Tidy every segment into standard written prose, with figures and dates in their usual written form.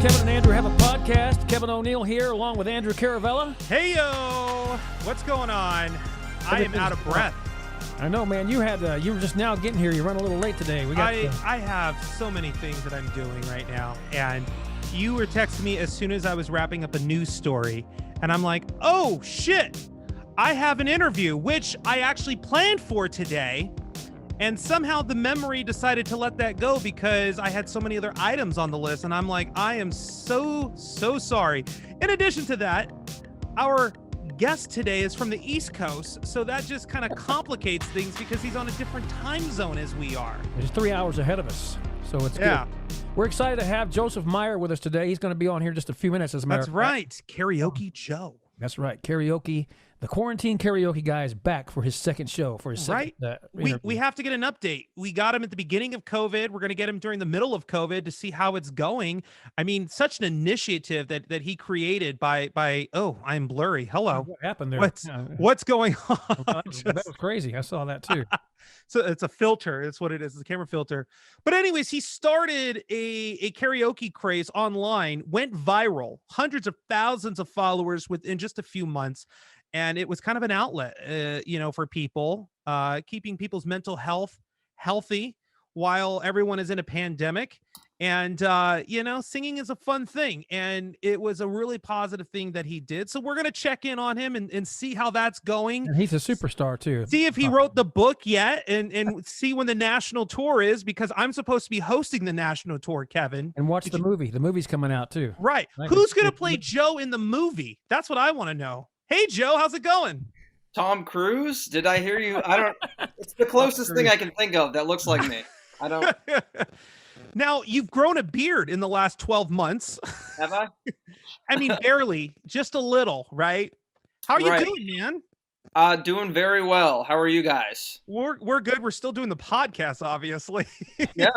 Kevin and Andrew have a podcast. Kevin O'Neill here along with Andrew Caravella. Hey, yo! What's going on? I am out of breath. I know, man. You were just now getting here. You run a little late today. I have so many things that I'm doing right now, and you were texting me as soon as I was wrapping up a news story, and I'm like, oh, shit! I have an interview, which I actually planned for today, and somehow the memory decided to let that go because I had so many other items on the list, and I'm like, I am so sorry. In addition to that, our guest today is from the East Coast, so that just kind of complicates things because he's on a different time zone as we are. He's 3 hours ahead of us, so it's good. We're excited to have Joseph Meyers with us today. He's going to be on here in just a few minutes, as a matter of fact. That's right. Karaoke Joe. That's right. Karaoke. The quarantine karaoke guy is back for his second show. For his second, we have to get an update. We got him at the beginning of COVID. We're going to get him during the middle of COVID to see how it's going. I mean, such an initiative that he created by oh, I'm blurry. Hello. What happened there? What's going on? That was crazy. I saw that too. So it's a filter. That's what it is. It's a camera filter. But anyways, he started a karaoke craze online, went viral, hundreds of thousands of followers within just a few months. And it was kind of an outlet, for people, keeping people's mental health healthy while everyone is in a pandemic. And, singing is a fun thing. And it was a really positive thing that he did. So we're going to check in on him and see how that's going. And he's a superstar, too. See if he wrote the book yet and see when the national tour is, because I'm supposed to be hosting the national tour, Kevin. And watch the movie. The movie's coming out, too. Right. Who's going to play Joe in the movie? That's what I want to know. Hey, Joe, how's it going? Tom Cruise? Did I hear you? It's the closest thing I can think of that looks like me. I don't. Now, you've grown a beard in the last 12 months. Have I? I mean, barely, just a little, right? How are you doing, man? Doing very well. How are you guys? We're good. We're still doing the podcast, obviously. Yeah.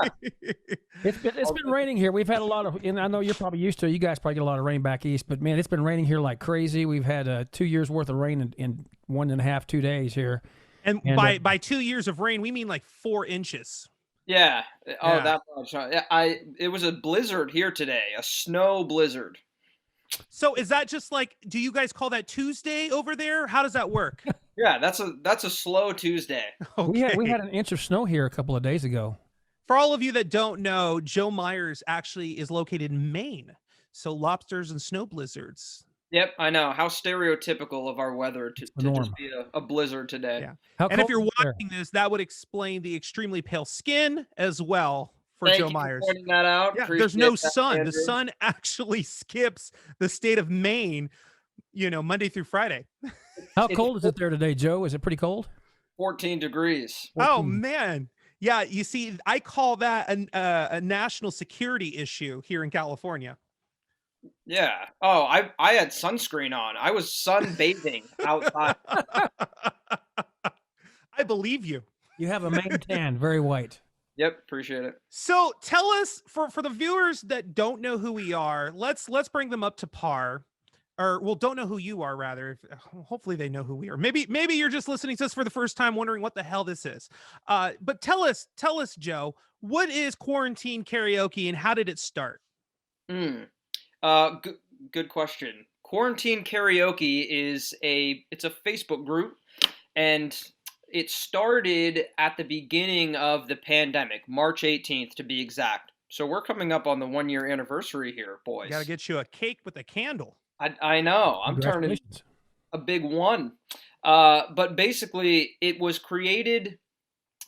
It's been raining here. We've had a lot of, and I know you're probably used to it. You guys probably get a lot of rain back east, but man, it's been raining here like crazy. We've had 2 years worth of rain in 1.5-2 days here. And by 2 years of rain, we mean like 4 inches. Yeah. Oh, Yeah. that much. It was a blizzard here today, a snow blizzard. So is that just like, do you guys call that Tuesday over there? How does that work? Yeah, that's a slow Tuesday. Okay. We had an inch of snow here a couple of days ago. For all of you that don't know, Joe Meyers actually is located in Maine. So lobsters and snow blizzards. Yep, I know. How stereotypical of our weather to just be a blizzard today. Yeah. And if you're watching this, that would explain the extremely pale skin as well for Thank Joe you Meyers. for pointing that out. Yeah, there's no Appreciate that, sun. Andrew. The sun actually skips the state of Maine, Monday through Friday. How cold is it there today, Joe? Is it pretty cold? 14 degrees. Oh, man. Yeah, you see, I call that a national security issue here in California. Yeah. Oh, I had sunscreen on. I was sunbathing outside. I believe you. You have a Maine tan, very white. Yep, appreciate it. So tell us, for the viewers that don't know who we are, let's bring them up to par. Or, well, don't know who you are, rather. Hopefully they know who we are. Maybe you're just listening to us for the first time wondering what the hell this is. But tell us, Joe, what is quarantine karaoke and how did it start? Good question. Quarantine karaoke it's a Facebook group, and it started at the beginning of the pandemic, March 18th to be exact. So we're coming up on the 1-year anniversary here, boys. Got to get you a cake with a candle. I know. I'm turning a big one. But basically, it was created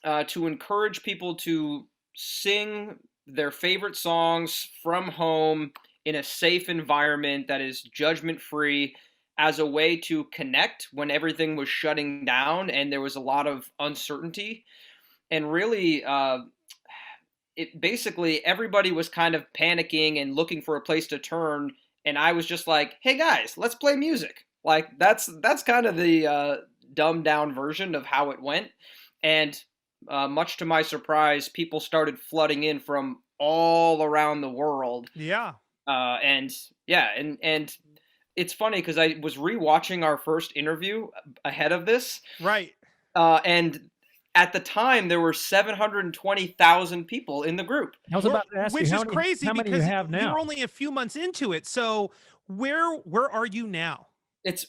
to encourage people to sing their favorite songs from home in a safe environment that is judgment-free, as a way to connect when everything was shutting down and there was a lot of uncertainty. And really, it basically, everybody was kind of panicking and looking for a place to turn. And I was just like, hey guys, let's play music. Like that's kind of the dumbed down version of how it went. And much to my surprise, people started flooding in from all around the world. Yeah. And it's funny because I was rewatching our first interview ahead of this. Right. And at the time there were 720,000 people in the group. I was about to ask Which you, is crazy how many because you have now? you're only a few months into it. So where are you now?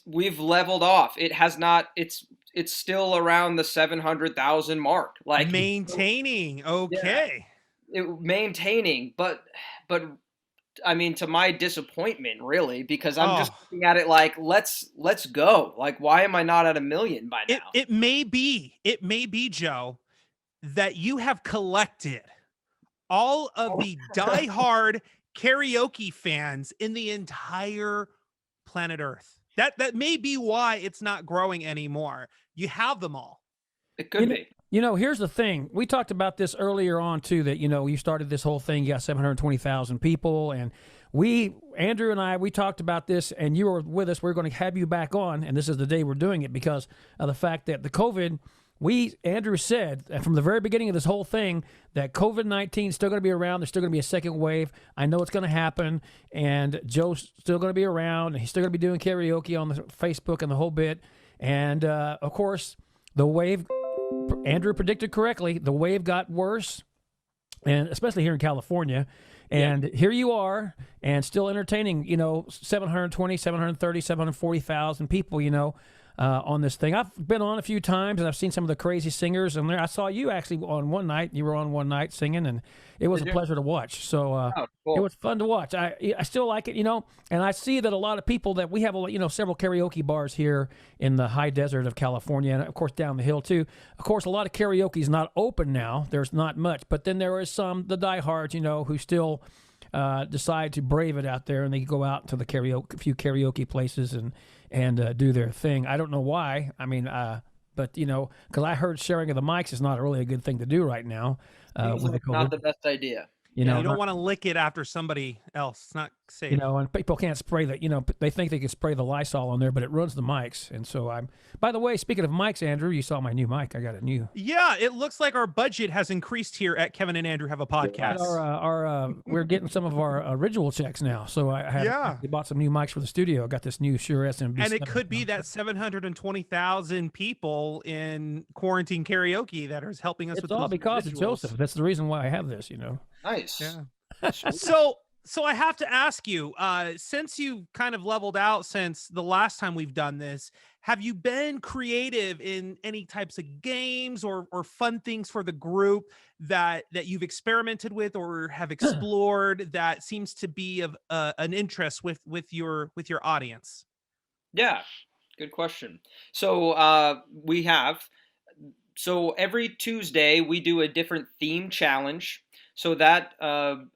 We've leveled off. It has not. It's still around the 700,000 mark. Like Maintaining. Okay. maintaining, but I mean, to my disappointment, really, because I'm just Oh. looking at it like, let's go. Like, why am I not at 1 million by now? It may be, Joe, that you have collected all of the diehard karaoke fans in the entire planet Earth. That may be why it's not growing anymore. You have them all. It could be. You know, here's the thing. We talked about this earlier on, too, that, you know, you started this whole thing, you got 720,000 people, and Andrew and I, we talked about this, and you were with us. We're going to have you back on, and this is the day we're doing it because of the fact that the COVID, Andrew said from the very beginning of this whole thing that COVID-19 is still going to be around. There's still going to be a second wave. I know it's going to happen, and Joe's still going to be around, and he's still going to be doing karaoke on the Facebook and the whole bit. And, of course, the wave, Andrew predicted correctly, the wave got worse, and especially here in California. And here you are, and still entertaining, you know, 720, 730, 740,000 people, you know, on this thing. I've been on a few times, and I've seen some of the crazy singers. And there, I saw you actually on one night. You were on one night singing, and it was a pleasure to watch. So cool. It was fun to watch. I still like it, you know. And I see that a lot of people that we have, you know, several karaoke bars here in the high desert of California, and of course down the hill too. Of course, a lot of karaoke is not open now. There's not much, but then there is some, the diehards, you know, who still decide to brave it out there, and they go out to the few karaoke places and do their thing. I don't know why. I mean, but you know, because I heard sharing of the mics is not really a good thing to do right now. Not the best idea. You know, you don't want to lick it after somebody else. It's not safe. You know, and people can't spray that. You know, they think they can spray the Lysol on there, but it ruins the mics. And so I'm. By the way, speaking of mics, Andrew, you saw my new mic. I got a new. Yeah, it looks like our budget has increased here at Kevin and Andrew Have a Podcast. We're getting some of our ritual checks now. So I bought some new mics for the studio. I got this new Shure SMB. And it could be that 720,000 people in quarantine karaoke that are helping us with all because visuals. of Joseph. That's the reason why I have this. You know. Nice. Yeah. So I have to ask you, since you kind of leveled out since the last time we've done this, have you been creative in any types of games or fun things for the group that you've experimented with or have explored that seems to be of an interest with your audience? Yeah, good question. So we have. So every Tuesday we do a different theme challenge. So that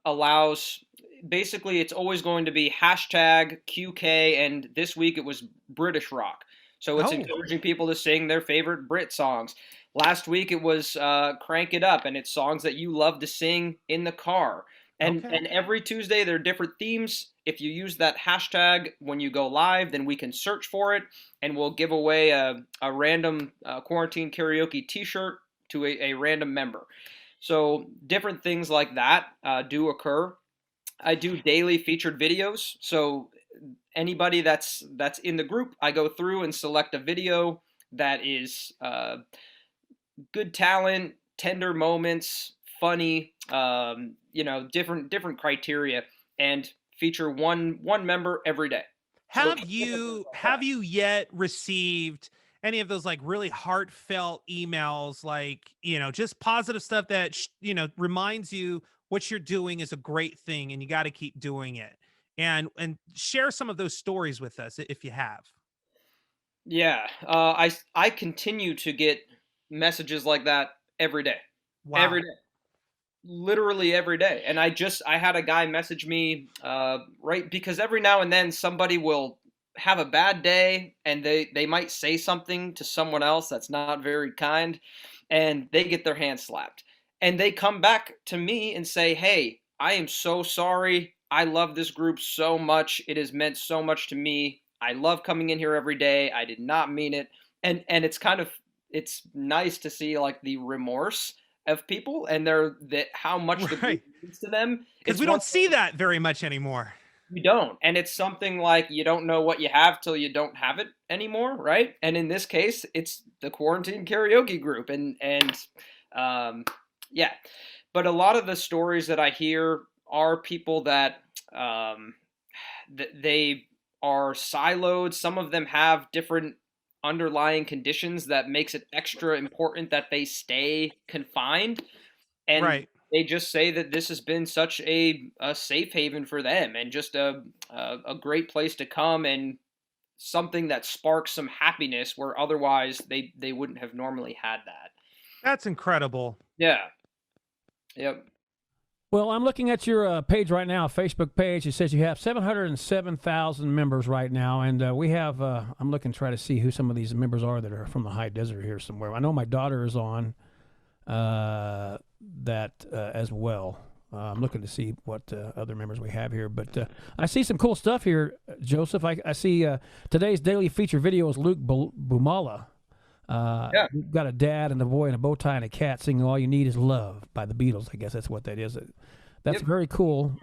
allows, basically it's always going to be hashtag QK, and this week it was British rock. So it's encouraging people to sing their favorite Brit songs. Last week it was Crank It Up, and it's songs that you love to sing in the car. And every Tuesday there are different themes. If you use that hashtag when you go live, then we can search for it, and we'll give away a random quarantine karaoke t-shirt to a random member. So different things like that do occur. I do daily featured videos. So anybody that's in the group, I go through and select a video that is good talent, tender moments, funny, you know, different criteria, and feature one member every day. Have you yet received any of those like really heartfelt emails, like, you know, just positive stuff that, you know, reminds you what you're doing is a great thing and you got to keep doing it, and share some of those stories with us if you have? Yeah. I continue to get messages like that every day. Wow. Every day. Literally every day. And I had a guy message me, right, because every now and then somebody will have a bad day and they might say something to someone else that's not very kind, and they get their hand slapped. And they come back to me and say, "Hey, I am so sorry. I love this group so much. It has meant so much to me. I love coming in here every day. I did not mean it." And it's nice to see like the remorse of people and how much the group means to them. Because we don't see that very much anymore. You don't. And it's something like you don't know what you have till you don't have it anymore, right? And in this case, it's the quarantine karaoke group. Yeah. But a lot of the stories that I hear are people that they are siloed. Some of them have different underlying conditions that makes it extra important that they stay confined. And Right. they just say that this has been such a safe haven for them and just a great place to come and something that sparks some happiness where otherwise they wouldn't have normally had that. That's incredible. Yeah. Yep. Well, I'm looking at your page right now, Facebook page. It says you have 707,000 members right now, and we have. I'm looking to try to see who some of these members are that are from the high desert here somewhere. I know my daughter is on that as well. I'm looking to see what other members we have here, but I see some cool stuff here, Joseph. I see today's daily feature video is Luke Bumala. Yeah. We've got a dad and a boy and a bow tie and a cat singing "All You Need Is Love" by the Beatles. I guess that's what that is. That's very cool.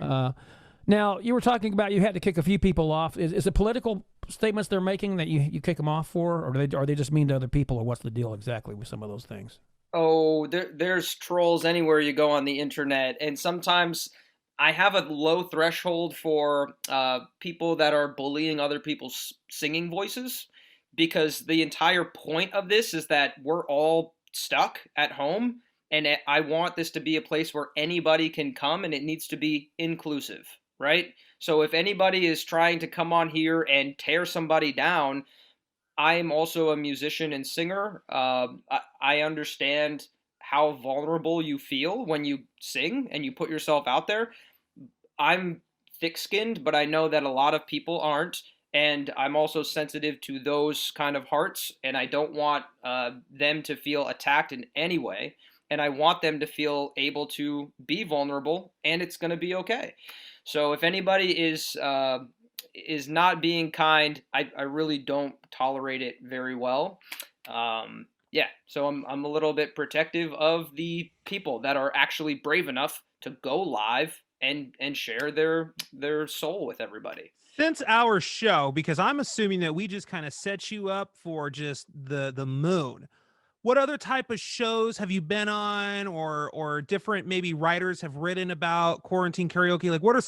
Now, you were talking about you had to kick a few people off. Is it political statements they're making that you kick them off for, or are they just mean to other people, or what's the deal exactly with some of those things? Oh, there's trolls anywhere you go on the internet, and sometimes I have a low threshold for people that are bullying other people's singing voices, because the entire point of this is that we're all stuck at home, and I want this to be a place where anybody can come, and it needs to be inclusive, right? So if anybody is trying to come on here and tear somebody down, I am also a musician and singer. I understand how vulnerable you feel when you sing and you put yourself out there. I'm thick-skinned, but I know that a lot of people aren't, and I'm also sensitive to those kind of hearts, and I don't want them to feel attacked in any way, and I want them to feel able to be vulnerable, and it's going to be okay. So if anybody is not being kind, I really don't tolerate it very well. Yeah, so I'm a little bit protective of the people that are actually brave enough to go live and share their soul with everybody. Since our show, because I'm assuming that we just kind of set you up for just the moon. What other type of shows have you been on, or different maybe writers have written about quarantine karaoke? Like what is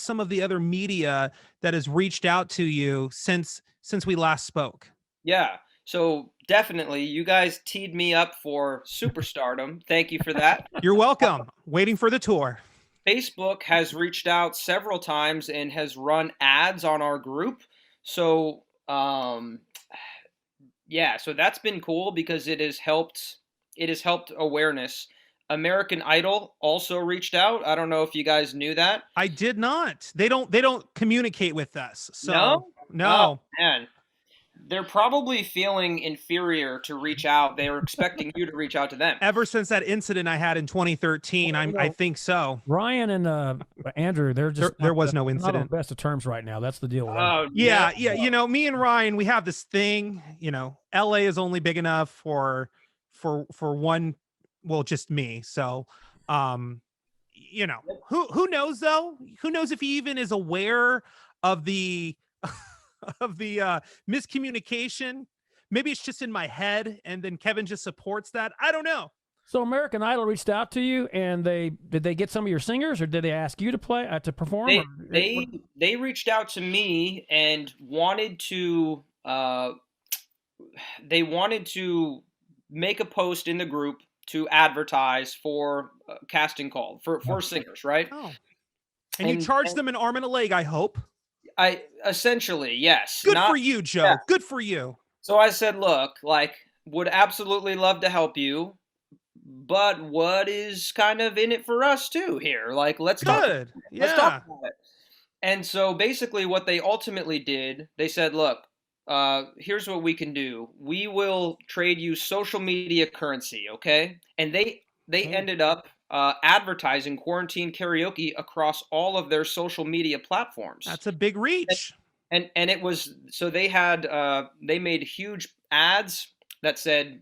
some of the other media that has reached out to you since we last spoke? Yeah. So definitely you guys teed me up for superstardom. Thank you for that. You're welcome. Waiting for the tour. Facebook has reached out several times and has run ads on our group. So yeah, so that's been cool because it has helped awareness. American Idol also reached out. I don't know if you guys knew that. I did not. They don't communicate with us. So no. Oh, man. They're probably feeling inferior to reach out. They were expecting you to reach out to them. Ever since that incident I had in 2013, I think so. Ryan and Andrew, they're just there was no incident. Not on the best of terms right now. That's the deal. Yeah. You know, me and Ryan, we have this thing. You know, LA is only big enough for one. Well, just me. So, you know, who knows though? Who knows if he even is aware of the of the miscommunication? Maybe it's just in my head, and then Kevin just supports that. I don't know. So American Idol reached out to you, and did they get some of your singers, or did they ask you to play to perform? They reached out to me and wanted to make a post in the group to advertise for casting call for singers, right? Oh. And you charge them an arm and a leg, I hope. I essentially, yes. Good for you, Joe. Yeah. Good for you. So I said, look, like, would absolutely love to help you, but what is kind of in it for us too here? Like, let's talk about it. And so basically what they ultimately did, they said, look, here's what we can do. We will trade you social media currency, okay? And they ended up advertising quarantine karaoke across all of their social media platforms. That's a big reach. And it was, so they had they made huge ads that said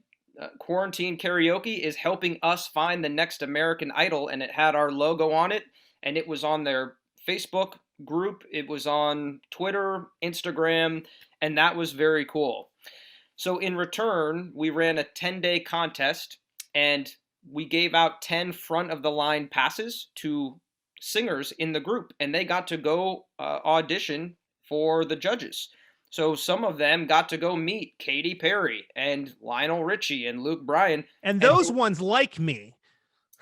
quarantine karaoke is helping us find the next American Idol, and it had our logo on it, and it was on their Facebook group. It was on Twitter, Instagram, and that was very cool. So in return, we ran a 10-day contest, and we gave out 10 front of the line passes to singers in the group, and they got to go audition for the judges. So some of them got to go meet Katy Perry and Lionel Richie and Luke Bryan. And those ones like me.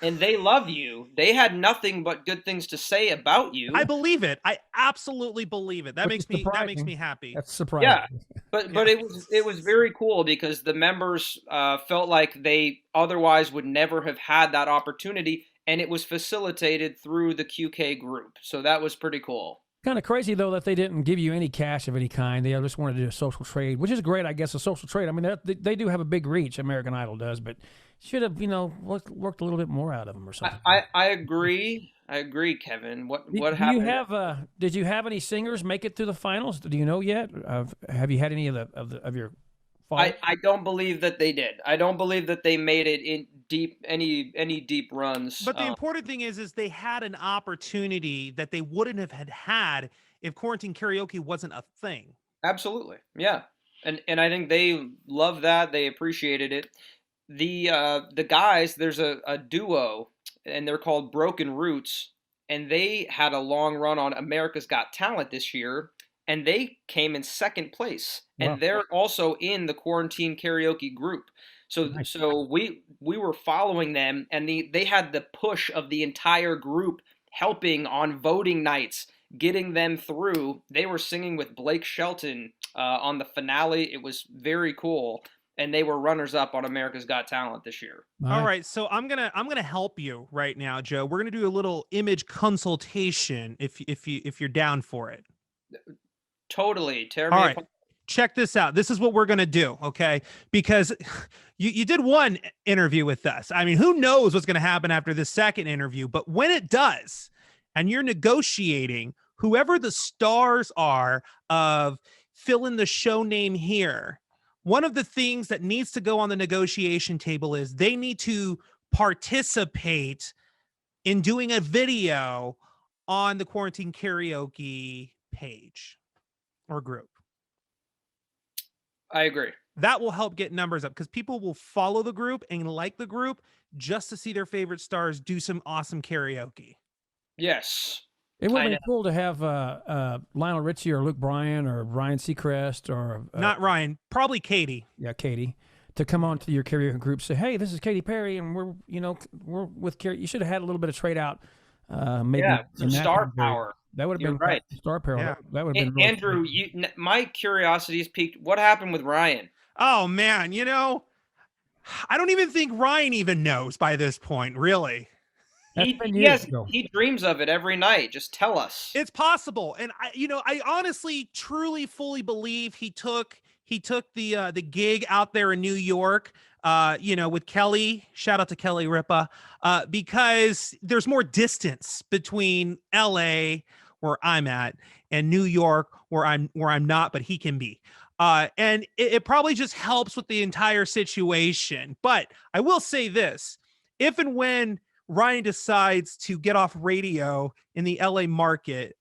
And they love you. They had nothing but good things to say about you. I believe it. I absolutely believe it. That makes me happy. That's surprising. Yeah, but it was very cool because the members felt like they otherwise would never have had that opportunity, and it was facilitated through the QK group. So that was pretty cool. Kind of crazy, though, that they didn't give you any cash of any kind. They just wanted to do a social trade, which is great, I guess, a social trade. I mean, they do have a big reach, American Idol does, but should have, worked a little bit more out of them or something. I agree. I agree, Kevin. What happened? Did you have any singers make it through the finals? Do you know yet? Have you had any of your I don't believe that they did. I don't believe that they made it in deep any deep runs. But the important thing is they had an opportunity that they wouldn't have had if quarantine karaoke wasn't a thing. Absolutely. Yeah. And I think they love that. They appreciated it. The guys, there's a duo, and they're called Broken Roots, and they had a long run on America's Got Talent this year, and they came in second place. And Wow. They're also in the quarantine karaoke group. So Nice. so we were following them, and they had the push of the entire group helping on voting nights, getting them through. They were singing with Blake Shelton on the finale. It was very cool. And they were runners up on America's Got Talent this year. All right, so I'm gonna help you right now, Joe. We're gonna do a little image consultation if you're down for it. Totally. All right, check this out. This is what we're gonna do, okay? Because you did one interview with us. I mean, who knows what's gonna happen after this second interview? But when it does, and you're negotiating, whoever the stars are of fill in the show name here. One of the things that needs to go on the negotiation table is they need to participate in doing a video on the quarantine karaoke page or group. I agree. That will help get numbers up because people will follow the group and like the group just to see their favorite stars do some awesome karaoke. Yes. It would be cool to have Lionel Richie or Luke Bryan or Ryan Seacrest or not Ryan, probably Katy. Yeah, Katy, to come on to your karaoke group. Say, hey, this is Katy Perry, and we're with Katy. You should have had a little bit of trade out. Maybe some star power. That would have been right. Star power. Yeah. That would have been really Andrew. My curiosity is piqued. What happened with Ryan? Oh man, I don't even think Ryan even knows by this point, really. He dreams of it every night. Just tell us. It's possible. And I honestly, truly, fully believe he took the gig out there in New York, with Kelly, shout out to Kelly Ripa, because there's more distance between LA where I'm at and New York where I'm not, but he can be. And it probably just helps with the entire situation. But I will say this, if and when Ryan decides to get off radio in the LA market,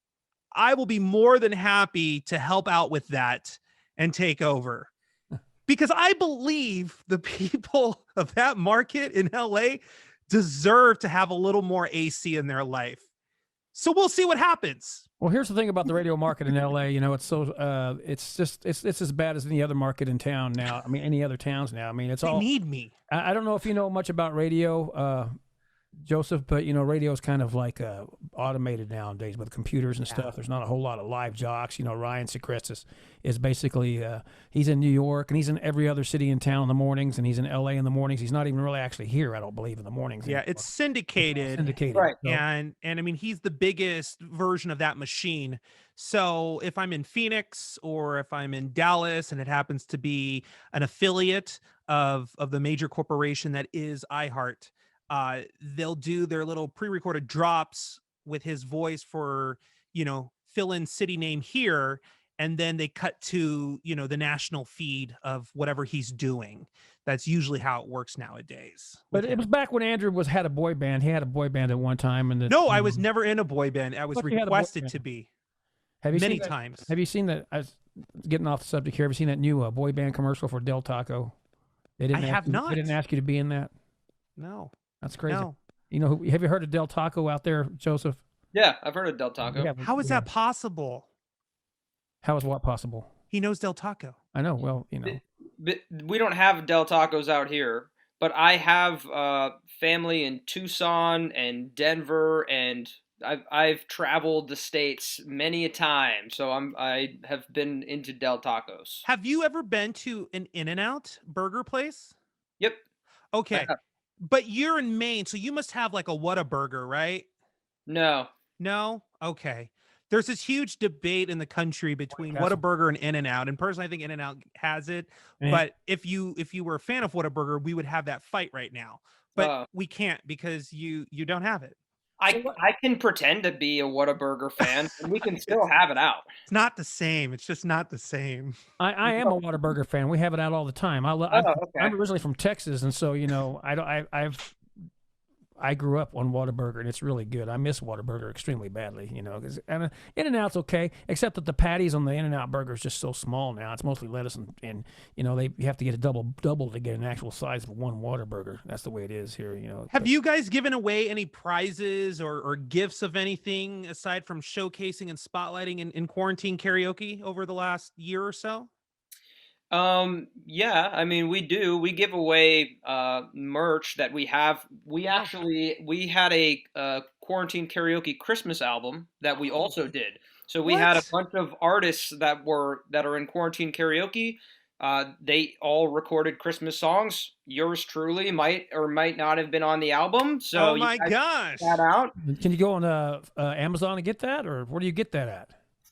I will be more than happy to help out with that and take over. Because I believe the people of that market in LA deserve to have a little more AC in their life. So we'll see what happens. Well, here's the thing about the radio market in LA. It's as bad as any other market in town now. I mean, any other towns now. I mean, They need me. I don't know if you know much about radio, Joseph, but radio is kind of like automated nowadays with computers and stuff. There's not a whole lot of live jocks. Ryan Seacrest is basically he's in New York and he's in every other city in town in the mornings, and he's in LA in the mornings. He's not even really actually here, I don't believe, in the mornings. Yeah, it's syndicated. Right. So, And I mean, he's the biggest version of that machine. So if I'm in Phoenix or if I'm in Dallas and it happens to be an affiliate of the major corporation that is iHeart, they'll do their little pre-recorded drops with his voice for, fill in city name here. And then they cut to, the national feed of whatever he's doing. That's usually how it works nowadays. But it was back when Andrew had a boy band. He had a boy band at one time. No, I was never in a boy band. I was requested to be. Have you many seen that, times. Have you seen that? I was getting off the subject here. Have you seen that new boy band commercial for Del Taco? They didn't. I have not. They didn't ask you to be in that. No. That's crazy. No. You know, have you heard of Del Taco out there, Joseph? Yeah, I've heard of Del Taco. How is that possible? How is what possible? He knows Del Taco. I know. Well, you know, We don't have Del Tacos out here, but I have family in Tucson and Denver, and I've traveled the states many a time, so I have been into Del Tacos. Have you ever been to an In-N-Out burger place? Yep. Okay. But you're in Maine, so you must have like a Whataburger, right? No. No? Okay. There's this huge debate in the country between Whataburger and In-N-Out, and personally I think In-N-Out has it. But if you were a fan of Whataburger, we would have that fight right now. But we can't because you don't have it. I can pretend to be a Whataburger fan, and we can still have it out. It's not the same. It's just not the same. I am a Whataburger fan. We have it out all the time. I'm originally from Texas, and so you know, I grew up on Whataburger, and it's really good. I miss Whataburger extremely badly, you know. And In-N-Out's okay, except that the patties on the In-N-Out burger is just so small now. It's mostly lettuce, and you know you have to get a double to get an actual size of one Whataburger. That's the way it is here, you know. Have you guys given away any prizes or gifts of anything aside from showcasing and spotlighting in quarantine karaoke over the last year or so? Yeah, I mean, we give away merch that we have. We had a quarantine karaoke Christmas album that we also did. So we had a bunch of artists that are in quarantine karaoke. They all recorded Christmas songs. Yours truly might or might not have been on the album. So oh my gosh, that out. Can you go on Amazon and get that, or where do you get that at?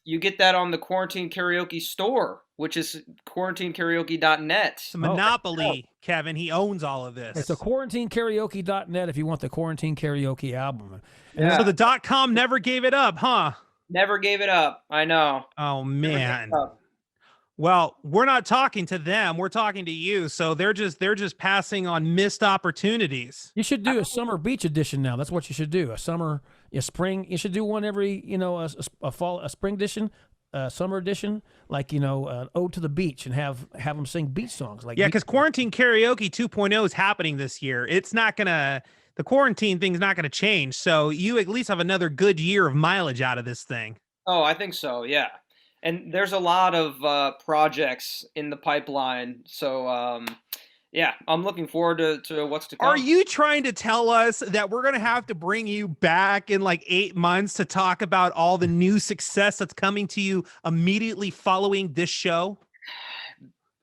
You get that on the Quarantine Karaoke store, which is quarantinekaraoke.net. It's a monopoly, Kevin. He owns all of this. It's a quarantinekaraoke.net if you want the Quarantine Karaoke album. So the .com never gave it up, huh? Never gave it up. I know. Oh, man. Well, we're not talking to them. We're talking to you. So they're just passing on missed opportunities. You should do a summer beach edition now. That's what you should do. A spring. You should do one every, you know, a fall, a spring edition, summer edition, like, you know, an ode to the beach, and have them sing beach songs. Like, yeah, because Quarantine Karaoke 2.0 is happening this year. The quarantine thing is not going to change. So you at least have another good year of mileage out of this thing. Oh, I think so. Yeah. And there's a lot of projects in the pipeline. So, yeah, I'm looking forward to what's to come. Are you trying to tell us that we're going to have to bring you back in like 8 months to talk about all the new success that's coming to you immediately following this show?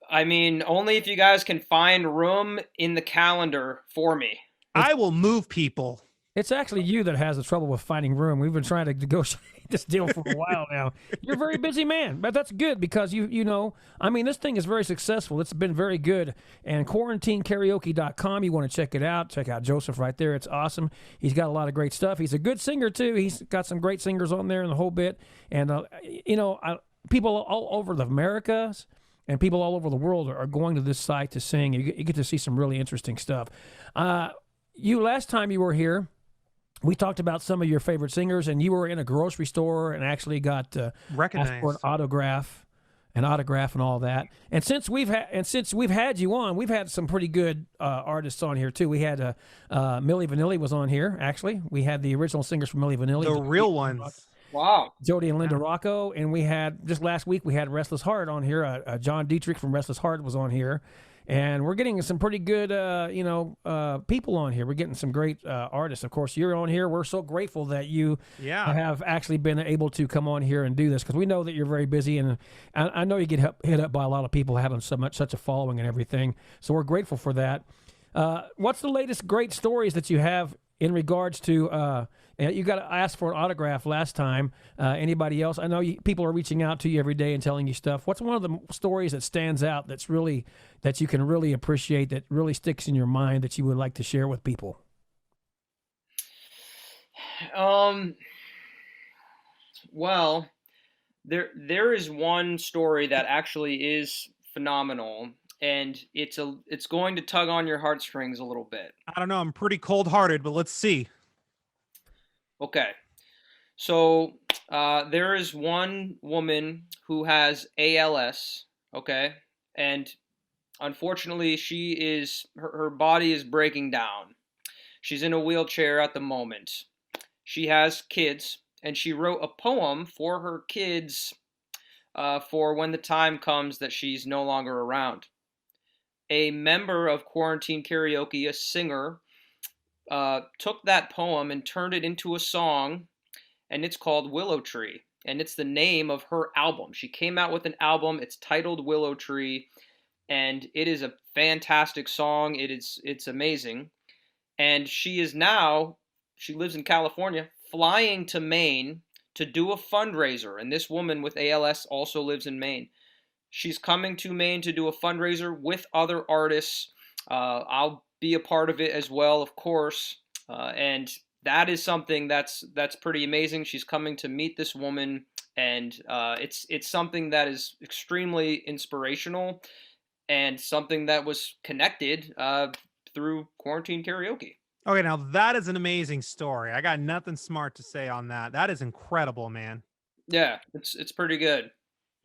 I mean, only if you guys can find room in the calendar for me. I will move people. It's actually you that has the trouble with finding room. We've been trying to negotiate this deal for a while now. You're a very busy man, but that's good because you know, I mean, this thing is very successful. It's been very good. And quarantinekaraoke.com, you want to check it out. Check out Joseph right there. It's awesome. He's got a lot of great stuff. He's a good singer too. He's got some great singers on there and the whole bit. And you know, people all over the Americas and people all over the world are going to this site to sing. You get to see some really interesting stuff. Last time you were here, we talked about some of your favorite singers, and you were in a grocery store and actually got recognized asked for an autograph and all that. And since we've had you on, we've had some pretty good artists on here too. We had Milli Vanilli was on here. Actually, we had the original singers from Milli Vanilli, the real ones. Wow, Jody and Linda Rocco, and we had just last week we had Restless Heart on here. John Dietrich from Restless Heart was on here. And we're getting some pretty good, people on here. We're getting some great artists. Of course, you're on here. We're so grateful that you have actually been able to come on here and do this because we know that you're very busy, and I know you get hit up by a lot of people having such a following and everything. So we're grateful for that. What's the latest great stories that you have in regards to? You got to ask for an autograph last time. Anybody else? I know people are reaching out to you every day and telling you stuff. What's one of the stories that stands out that you can really appreciate, that really sticks in your mind, that you would like to share with people? Well, there is one story that actually is phenomenal, and it's going to tug on your heartstrings a little bit. I don't know. I'm pretty cold-hearted, but let's see. Okay. So there is one woman who has ALS, okay? And unfortunately, her body is breaking down. She's in a wheelchair at the moment. She has kids, and she wrote a poem for her kids for when the time comes that she's no longer around. A member of Quarantine Karaoke, a singer, took that poem and turned it into a song, and it's called Willow Tree. And it's the name of her album. She came out with an album. It's titled Willow Tree, and it is a fantastic song. It's amazing. And she lives in California, flying to Maine to do a fundraiser. And this woman with ALS also lives in Maine. She's coming to Maine to do a fundraiser with other artists. I'll be a part of it as well, of course. And that is something that's pretty amazing. She's coming to meet this woman, and it's something that is extremely inspirational, and something that was connected through Quarantine Karaoke. Okay, now that is an amazing story. I got nothing smart to say on that. That is incredible, man. Yeah, it's pretty good.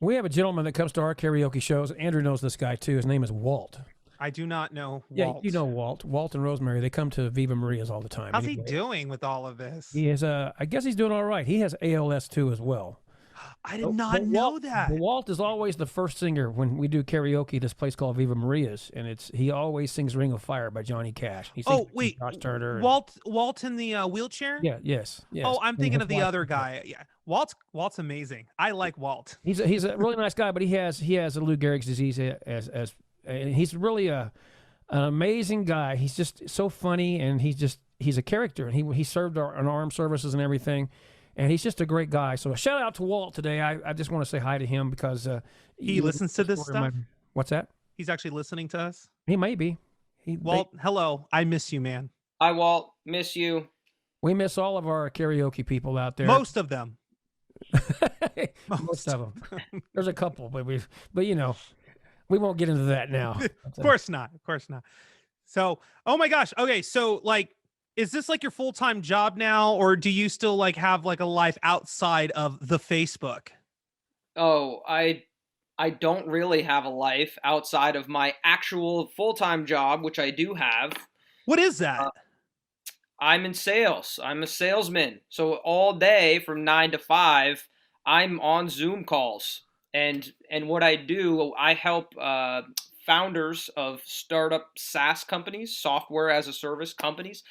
We have a gentleman that comes to our karaoke shows. Andrew knows this guy too. His name is Walt. I do not know Walt. Yeah, you know Walt. Walt and Rosemary, they come to Viva Maria's all the time. How's he doing with all of this? He is, I guess he's doing all right. He has ALS too as well. I did not know that. Walt is always the first singer when we do karaoke at this place called Viva Maria's, and he always sings "Ring of Fire" by Johnny Cash. He sings Josh Turner. Walt in the wheelchair? Yeah, yes. Oh, I'm thinking of the other guy. Yeah, Walt's amazing. I like Walt. He's a really nice guy, but he has a Lou Gehrig's disease and he's really an amazing guy. He's just so funny, and he's a character, and he served in armed services and everything. And he's just a great guy. So a shout out to Walt today. I just want to say hi to him because he listens to this stuff. What's that? He's actually listening to us. He may be. Walt, hello. I miss you, man. Hi, Walt. Miss you. We miss all of our karaoke people out there. Most of them. Most of them. There's a couple, but you know, we won't get into that now. Of course not. Of course not. So, oh my gosh. Okay, so like, is this like your full-time job now, or do you still like have like a life outside of the Facebook? Oh, I don't really have a life outside of my actual full-time job, which I do have. What is that? I'm in sales. I'm a salesman. So all day from 9 to 5, I'm on Zoom calls. And what I do, I help founders of startup SaaS companies, software as a service companies,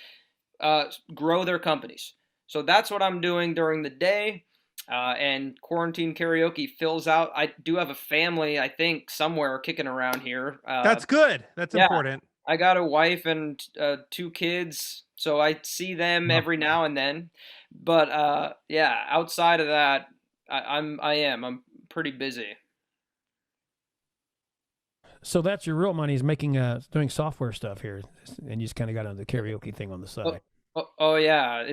grow their companies. So that's what I'm doing during the day. And Quarantine Karaoke fills out. I do have a family, I think, somewhere kicking around here. That's good. That's important. I got a wife and 2 kids, so I see them every now and then. But yeah, outside of that, I'm pretty busy. So that's your real money, is making doing software stuff here, and you just kind of got on the karaoke thing on the side. Oh yeah,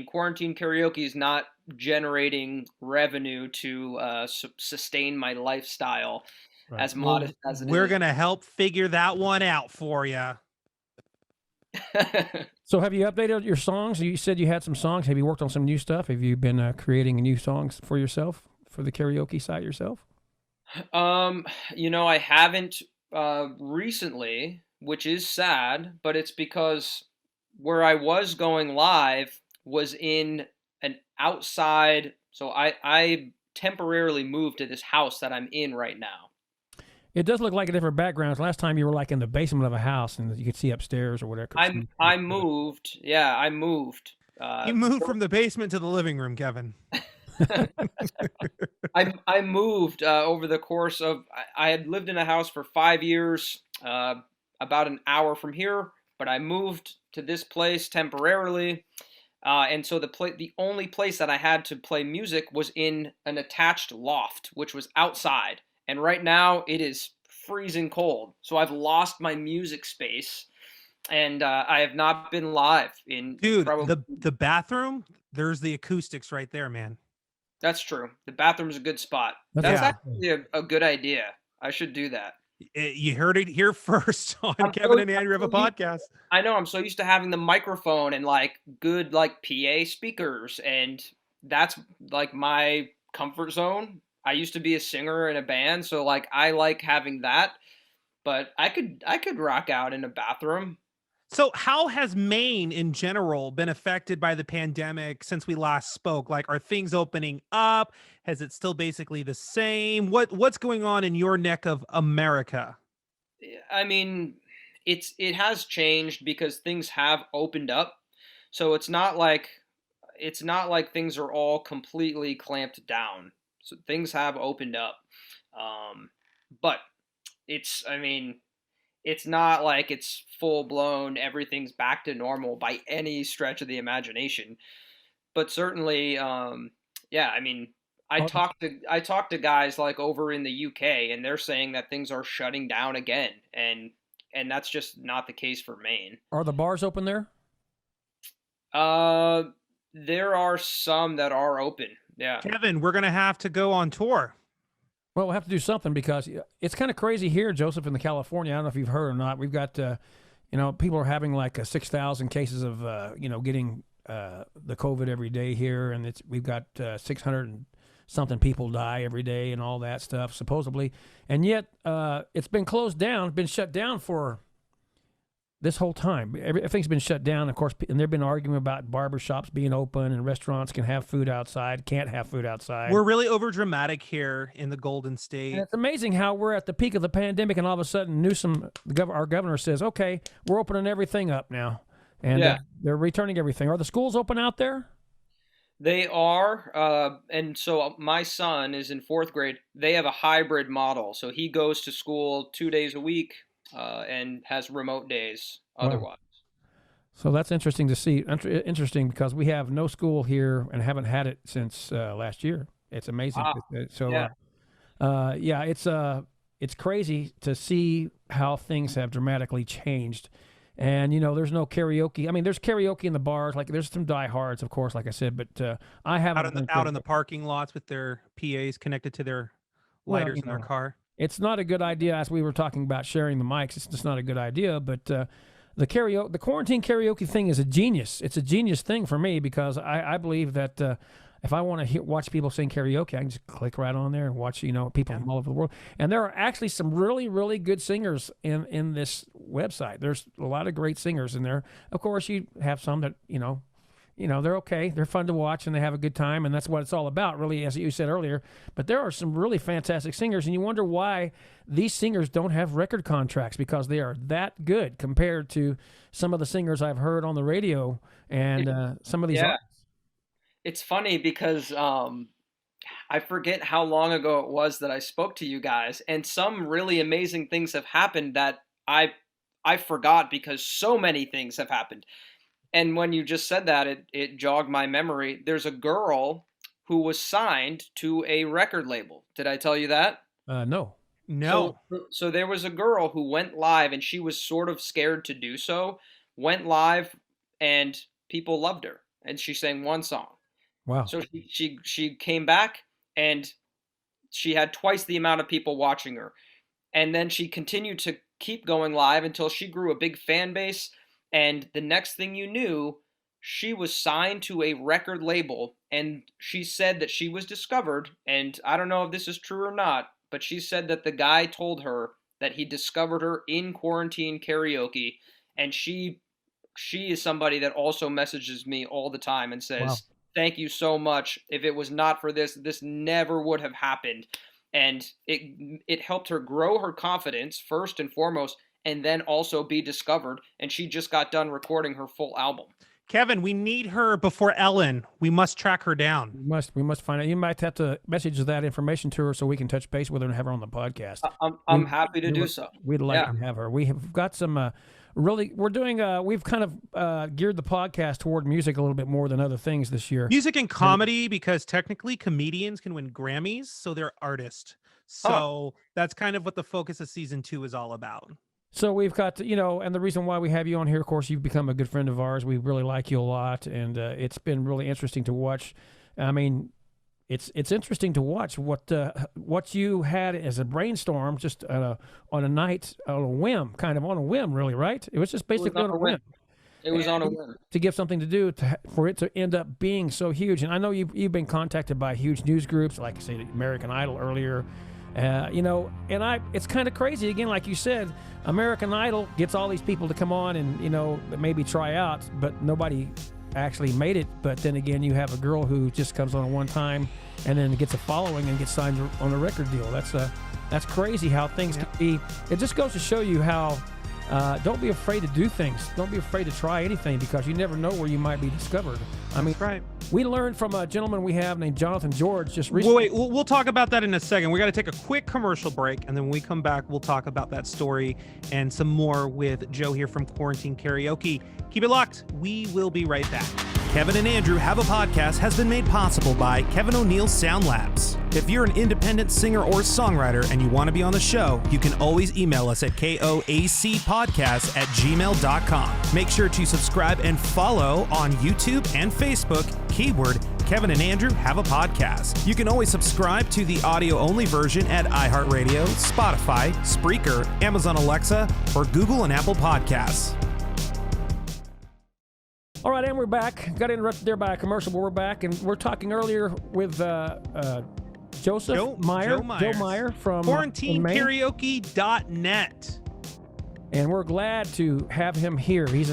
Quarantine Karaoke is not generating revenue to sustain my lifestyle, right, as modest as it is. We're gonna help figure that one out for you. So have you updated your songs? You said you had some songs. Have you worked on some new stuff? Have you been creating new songs for yourself, for the karaoke site yourself? I haven't recently, which is sad, but it's because where I was going live was in an outside, so I temporarily moved to this house that I'm in right now. It does look like a different background. Last time you were like in the basement of a house and you could see upstairs or whatever. I moved. Yeah, I moved. You moved from the basement to the living room, Kevin. I moved over the course of, I had lived in a house for 5 years, about an hour from here, but I moved to this place temporarily. And so the only place that I had to play music was in an attached loft, which was outside. And right now it is freezing cold. So I've lost my music space, and I have not been live in. Dude, the bathroom, there's the acoustics right there, man. That's true. The bathroom's a good spot. That's actually a good idea. I should do that. You heard it here first on Kevin and Andrew have a podcast. I know. I'm so used to having the microphone and like good like PA speakers and that's like my comfort zone. I used to be a singer in a band, so like I like having that, but I could rock out in a bathroom. So, how has Maine in general been affected by the pandemic since we last spoke? Like, are things opening up? Has it still basically the same? What's going on in your neck of America? I mean, it has changed because things have opened up. So it's not like things are all completely clamped down. So things have opened up. But I mean, it's not like it's full blown, everything's back to normal by any stretch of the imagination. But certainly, yeah, I mean, I talked to guys like over in the UK, and they're saying that things are shutting down again, and that's just not the case for Maine. Are the bars open there? Uh, there are some that are open. Yeah. Kevin, we're gonna have to go on tour. Well, we'll have to do something because it's kind of crazy here, Joseph, in the California. I don't know if you've heard or not. We've got, people are having like 6,000 cases of, getting the COVID every day here, and we've got 600 and something people die every day and all that stuff, supposedly. And yet it's been closed down, been shut down for this whole time. Everything's been shut down, of course, and they've been arguing about barbershops being open and restaurants can have food outside, can't have food outside. We're really over dramatic here in the Golden State. And it's amazing how we're at the peak of the pandemic, and all of a sudden Newsom, our governor, says, okay, we're opening everything up now. And they're returning everything. Are the schools open out there? They are, and so my son is in fourth grade. They have a hybrid model, so he goes to school 2 days a week and has remote days otherwise. So that's interesting to see. Interesting because we have no school here and haven't had it since last year. It's amazing. It's crazy to see how things have dramatically changed. And, there's no karaoke. I mean, there's karaoke in the bars. Like, there's some diehards, of course, like I said, but I haven't. Out in the parking lots with their PAs connected to their lighters in their car. It's not a good idea, as we were talking about sharing the mics. It's just not a good idea, but the quarantine karaoke thing is a genius. It's a genius thing for me because I believe that if I want to watch people sing karaoke, I can just click right on there and watch, people from all over the world. And there are actually some really, really good singers in this website. There's a lot of great singers in there. Of course, you have some that, they're okay. They're fun to watch and they have a good time. And that's what it's all about, really, as you said earlier. But there are some really fantastic singers. And you wonder why these singers don't have record contracts, because they are that good compared to some of the singers I've heard on the radio and some of these artists. It's funny because I forget how long ago it was that I spoke to you guys, and some really amazing things have happened that I forgot because so many things have happened. And when you just said that, it jogged my memory. There's a girl who was signed to a record label. Did I tell you that? No. So there was a girl who went live, and she was sort of scared to do so, went live, and people loved her, and she sang one song. Wow. So she came back, and she had twice the amount of people watching her. And then she continued to keep going live until she grew a big fan base. And the next thing you knew, she was signed to a record label. And she said that she was discovered, and I don't know if this is true or not, but she said that the guy told her that he discovered her in quarantine karaoke. And she is somebody that also messages me all the time and says, wow, thank you so much. If it was not for this, this never would have happened. And it helped her grow her confidence first and foremost, and then also be discovered. And she just got done recording her full album. Kevin, we need her before Ellen. We must track her down. We must find out. You might have to message that information to her so we can touch base with her and have her on the podcast. I'm happy to do so. We'd like to have her. We have got some we're doing we've kind of geared the podcast toward music a little bit more than other things this year. Music and comedy, because technically comedians can win Grammys, so they're artists. So that's kind of what the focus of season 2 is all about. So we've got, and the reason why we have you on here, of course, you've become a good friend of ours. We really like you a lot, and it's been really interesting to watch. I mean, it's interesting to watch what you had as a brainstorm just on a night, on a whim, really, right? It was just basically on a whim. It was on a whim. To give something to do for it to end up being so huge. And I know you've been contacted by huge news groups, like I say, American Idol earlier. It's kind of crazy. Again, like you said, American Idol gets all these people to come on and, maybe try out, but nobody actually made it. But then again, you have a girl who just comes on one time and then gets a following and gets signed on a record deal. That's crazy how things can be. It just goes to show you how don't be afraid to do things. Don't be afraid to try anything, because you never know where you might be discovered. I mean, right. We learned from a gentleman we have named Jonathan George just recently. Wait, we'll talk about that in a second. We got to take a quick commercial break, and then when we come back, we'll talk about that story and some more with Joe here from Quarantine Karaoke. Keep it locked. We will be right back. Kevin and Andrew Have a Podcast has been made possible by Kevin O'Neill's Sound Labs. If you're an independent singer or songwriter and you want to be on the show, you can always email us at koacpodcast@gmail.com. Make sure to subscribe and follow on YouTube and Facebook, keyword Kevin and Andrew Have a Podcast. You can always subscribe to the audio-only version at iHeartRadio, Spotify, Spreaker, Amazon Alexa, or Google and Apple Podcasts. All right, and we're back. Got interrupted there by a commercial, but we're back, and we're talking earlier with Joe Meyers from QuarantineKaraoke.net. And we're glad to have him here. He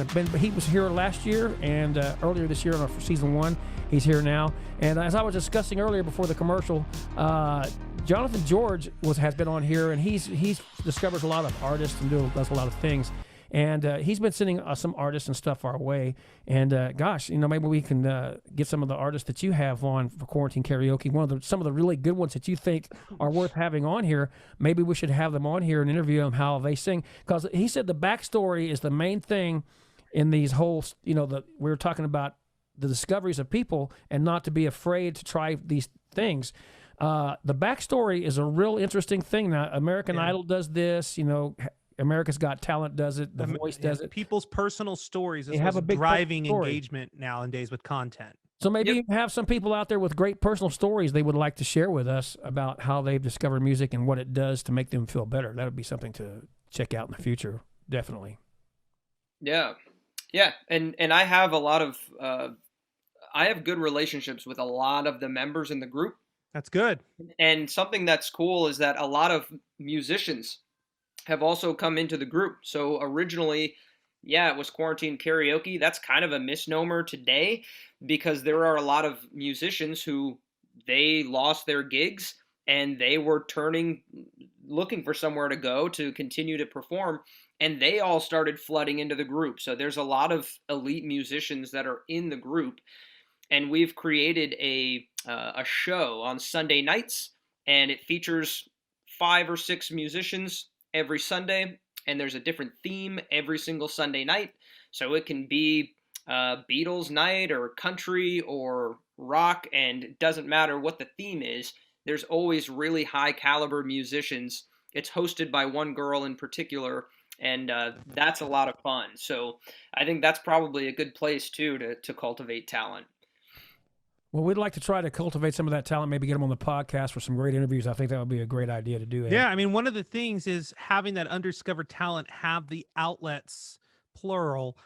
was here last year and earlier this year for season 1. He's here now. And as I was discussing earlier before the commercial, Jonathan George has been on here, and he's discovers a lot of artists and does a lot of things. And he's been sending some artists and stuff our way. And maybe we can get some of the artists that you have on for Quarantine Karaoke. Some of the really good ones that you think are worth having on here. Maybe we should have them on here and interview them how they sing. Because he said the backstory is the main thing in these whole. We were talking about the discoveries of people and not to be afraid to try these things. The backstory is a real interesting thing. Now, American Idol does this. America's Got Talent does it. The Voice does it. People's personal stories is have a big driving engagement nowadays with content. So maybe you have some people out there with great personal stories they would like to share with us about how they've discovered music and what it does to make them feel better. That would be something to check out in the future, definitely. Yeah. And I have a lot of I have good relationships with a lot of the members in the group. That's good. And something that's cool is that a lot of musicians have also come into the group. So originally, it was Quarantine Karaoke. That's kind of a misnomer today, because there are a lot of musicians who they lost their gigs and they were looking for somewhere to go to continue to perform, and they all started flooding into the group. So there's a lot of elite musicians that are in the group, and we've created a show on Sunday nights, and it features 5 or 6 musicians every Sunday, and there's a different theme every single Sunday night. So it can be Beatles night or country or rock, and it doesn't matter what the theme is. There's always really high caliber musicians. It's hosted by one girl in particular, and that's a lot of fun. So I think that's probably a good place too to cultivate talent. Well, we'd like to try to cultivate some of that talent, maybe get them on the podcast for some great interviews. I think that would be a great idea to do. Ed. Yeah, I mean, one of the things is having that undiscovered talent have the outlets, plural,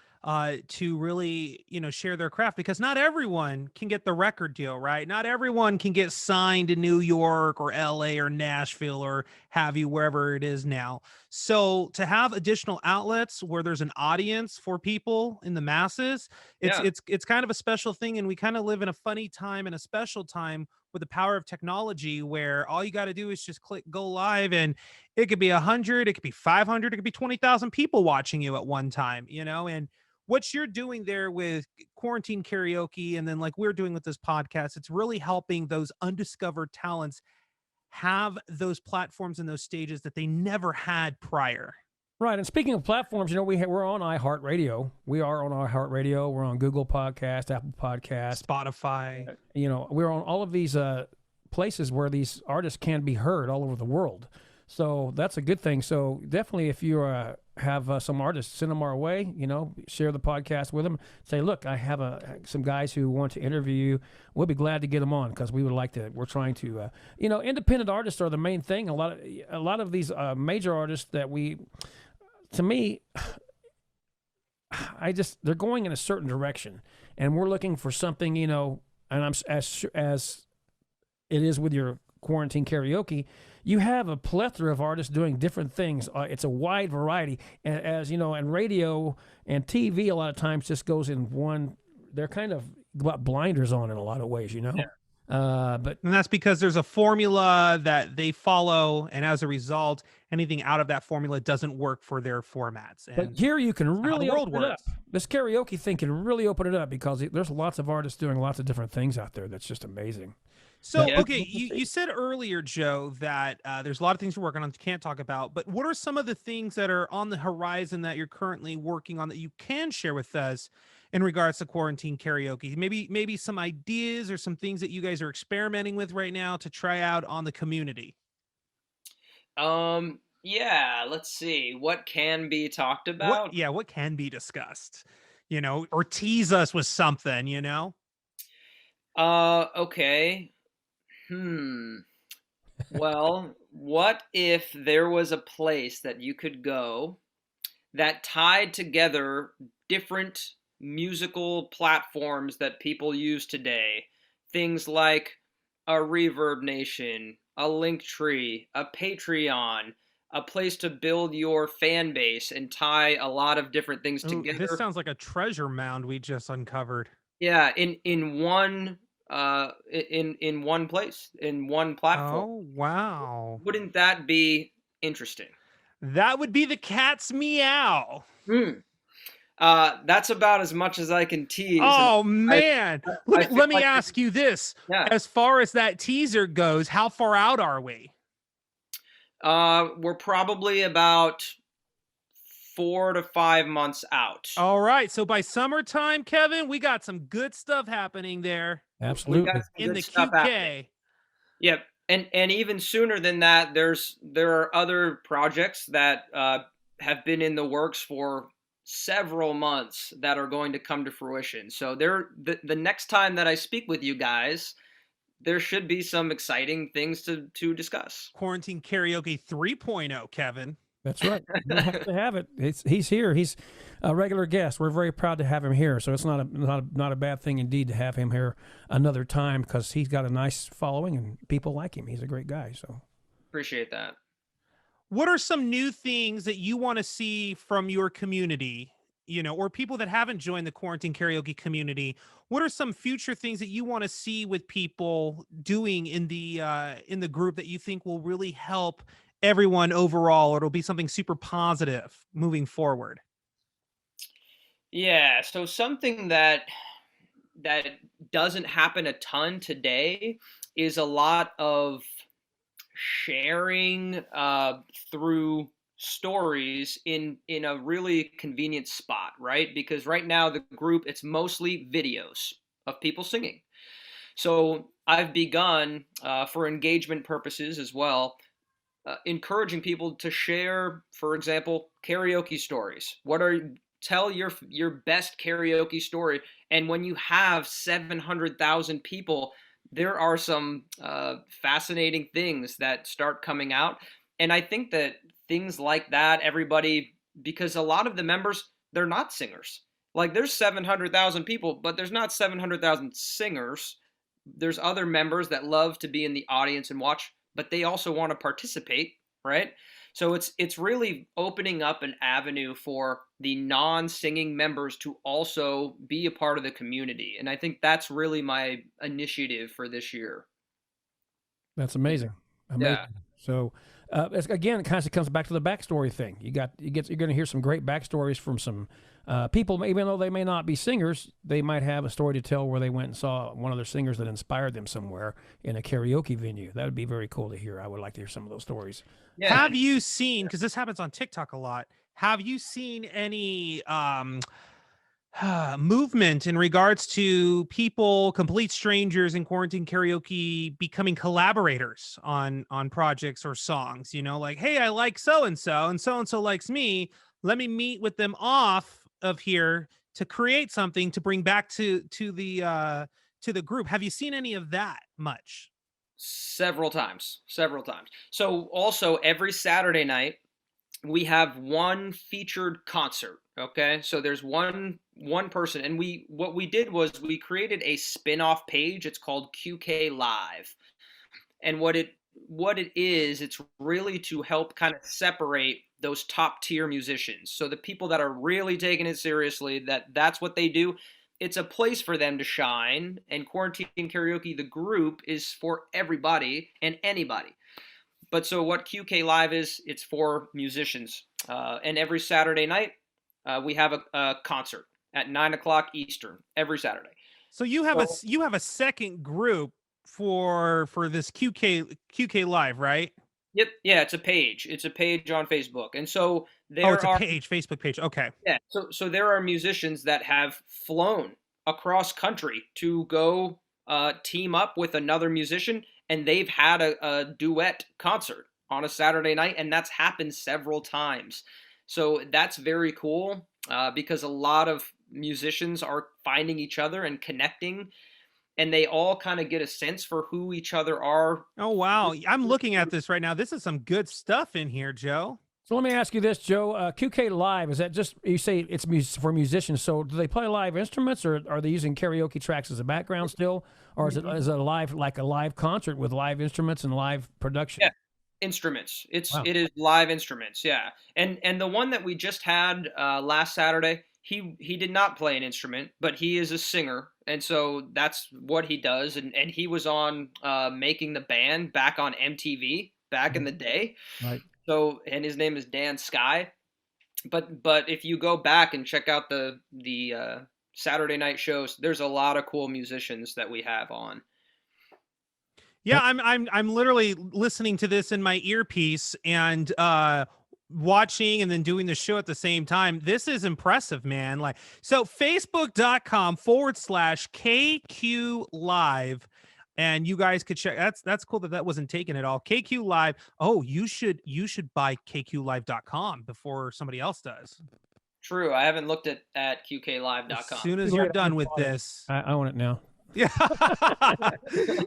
to really, share their craft, because not everyone can get the record deal, right? Not everyone can get signed to New York or LA or Nashville or have you wherever it is now. So to have additional outlets where there's an audience for people in the masses, it's kind of a special thing. And we kind of live in a funny time and a special time with the power of technology, where all you got to do is just click go live, and it could be 100, it could be 500, it could be 20,000 people watching you at one time, and what you're doing there with Quarantine Karaoke, and then like we're doing with this podcast, it's really helping those undiscovered talents have those platforms and those stages that they never had prior. Right. And speaking of platforms, we're on iHeartRadio. We are on iHeartRadio. We're on Google Podcast, Apple Podcast, Spotify. We're on all of these places where these artists can be heard all over the world. So that's a good thing. So definitely, if you have some artists, send them our way. Share the podcast with them. Say, look, I have some guys who want to interview you. We'll be glad to get them on, because we would like to. We're trying to, independent artists are the main thing. A lot of these major artists that to me, they're going in a certain direction, and we're looking for something, you know. And I'm as it is with your quarantine karaoke, you have a plethora of artists doing different things. It's a wide variety, as you know, and radio and TV a lot of times just goes in one. They're kind of got blinders on in a lot of ways, you know. Yeah. And that's because there's a formula that they follow, and as a result, anything out of that formula doesn't work for their formats. And but here you can really the world open it up. works. This karaoke thing can really open it up because there's lots of artists doing lots of different things out there. That's just amazing. So, Yeah. okay, you said earlier, Joe, that there's a lot of things you're working on that you can't talk about, but what are some of the things that are on the horizon that you're currently working on that you can share with us in regards to quarantine karaoke? Maybe some ideas or some things that you guys are experimenting with right now to try out on the community. Yeah, let's see. What can be talked about? What can be discussed? You know, or tease us with something, you know? Okay. Well, what if there was a place that you could go that tied together different musical platforms that people use today? Things like a Reverb Nation, a Linktree, a Patreon, a place to build your fan base and tie a lot of different things together. This sounds like a treasure mound we just uncovered. Yeah, in one in one place, in one platform. Oh, wow. Wouldn't that be interesting? That would be the cat's meow. That's about as much as I can tease. Oh, man. Let me ask you this. Yeah. As far as that teaser goes, how far out are we? We're probably about 4 to 5 months out. All right. So by summertime, Kevin, we got some good stuff happening there. Absolutely. In the QK. Yep. And even sooner than that, there are other projects that have been in the works for several months that are going to come to fruition. So the next time that I speak with you guys, there should be some exciting things to discuss. Quarantine Karaoke 3.0, Kevin. That's right. We'll have to have it. He's here. He's a regular guest. We're very proud to have him here. So it's not a bad thing indeed to have him here another time because he's got a nice following and people like him. He's a great guy. So appreciate that. What are some new things that you want to see from your community, you know, or people that haven't joined the Quarantine Karaoke community? What are some future things that you want to see with people doing in the group that you think will really help everyone overall, or it'll be something super positive moving forward? Yeah, so something that doesn't happen a ton today is a lot of sharing through stories in a really convenient spot, right? Because right now the group, it's mostly videos of people singing. So I've begun for engagement purposes as well, encouraging people to share, for example, karaoke stories. Tell your best karaoke story. And when you have 700,000 people, there are some fascinating things that start coming out. And I think that things like that, because a lot of the members, they're not singers. Like there's 700,000 people, but there's not 700,000 singers. There's other members that love to be in the audience and watch, but they also want to participate, right? So it's really opening up an avenue for the non-singing members to also be a part of the community. And I think that's really my initiative for this year. That's amazing. Yeah. So again, it kind of comes back to the backstory thing. You're going to hear some great backstories from some people, even though they may not be singers, they might have a story to tell where they went and saw one of their singers that inspired them somewhere in a karaoke venue. That would be very cool to hear. I would like to hear some of those stories. Yeah. Have you seen, because this happens on TikTok a lot, have you seen any movement in regards to people, complete strangers in quarantine karaoke, becoming collaborators on projects or songs? You know, like, hey, I like so-and-so and so-and-so likes me. Let me meet with them off of here to create something to bring back to the group. Have you seen any of that much? Several times. So also every Saturday night, we have one featured concert. Okay, so there's one person, and what we did was we created a spin-off page. It's called QK Live, and what it is, it's really to help kind of separate those top tier musicians. So the people that are really taking it seriously, that's what they do. It's a place for them to shine. And Quarantine Karaoke, the group, is for everybody and anybody. But so what QK Live is, it's for musicians. And every Saturday night, we have a concert at 9 o'clock Eastern every Saturday. So you have a second group for this QK Live, right? Yep. Yeah, it's a page. It's a page on Facebook. And so it's a page, Facebook page. Okay. Yeah. So there are musicians that have flown across country to go team up with another musician, and they've had a duet concert on a Saturday night, and that's happened several times. So that's very cool because a lot of musicians are finding each other and connecting, and they all kind of get a sense for who each other are. Oh, wow. I'm looking at this right now. This is some good stuff in here, Joe. So let me ask you this, Joe. QK Live, is that just, you say it's for musicians, so do they play live instruments, or are they using karaoke tracks as a background still? Or is it a live concert with live instruments and live production? Yeah, instruments. It is live instruments, yeah. And the one that we just had last Saturday, he did not play an instrument, but he is a singer, and so that's what he does. And he was on Making the Band back on MTV back in the day. Right. So, and his name is Dan Sky. But if you go back and check out the Saturday night shows, there's a lot of cool musicians that we have on. Yeah, I'm literally listening to this in my earpiece and watching and then doing the show at the same time. This is impressive, man. Like, so facebook.com/KQ Live. And you guys could check. That's cool that wasn't taken at all. KQ Live. Oh, you should buy KQLive.com before somebody else does. True. I haven't looked at QKLive.com. As soon as you're done with this, I own it now. Yeah.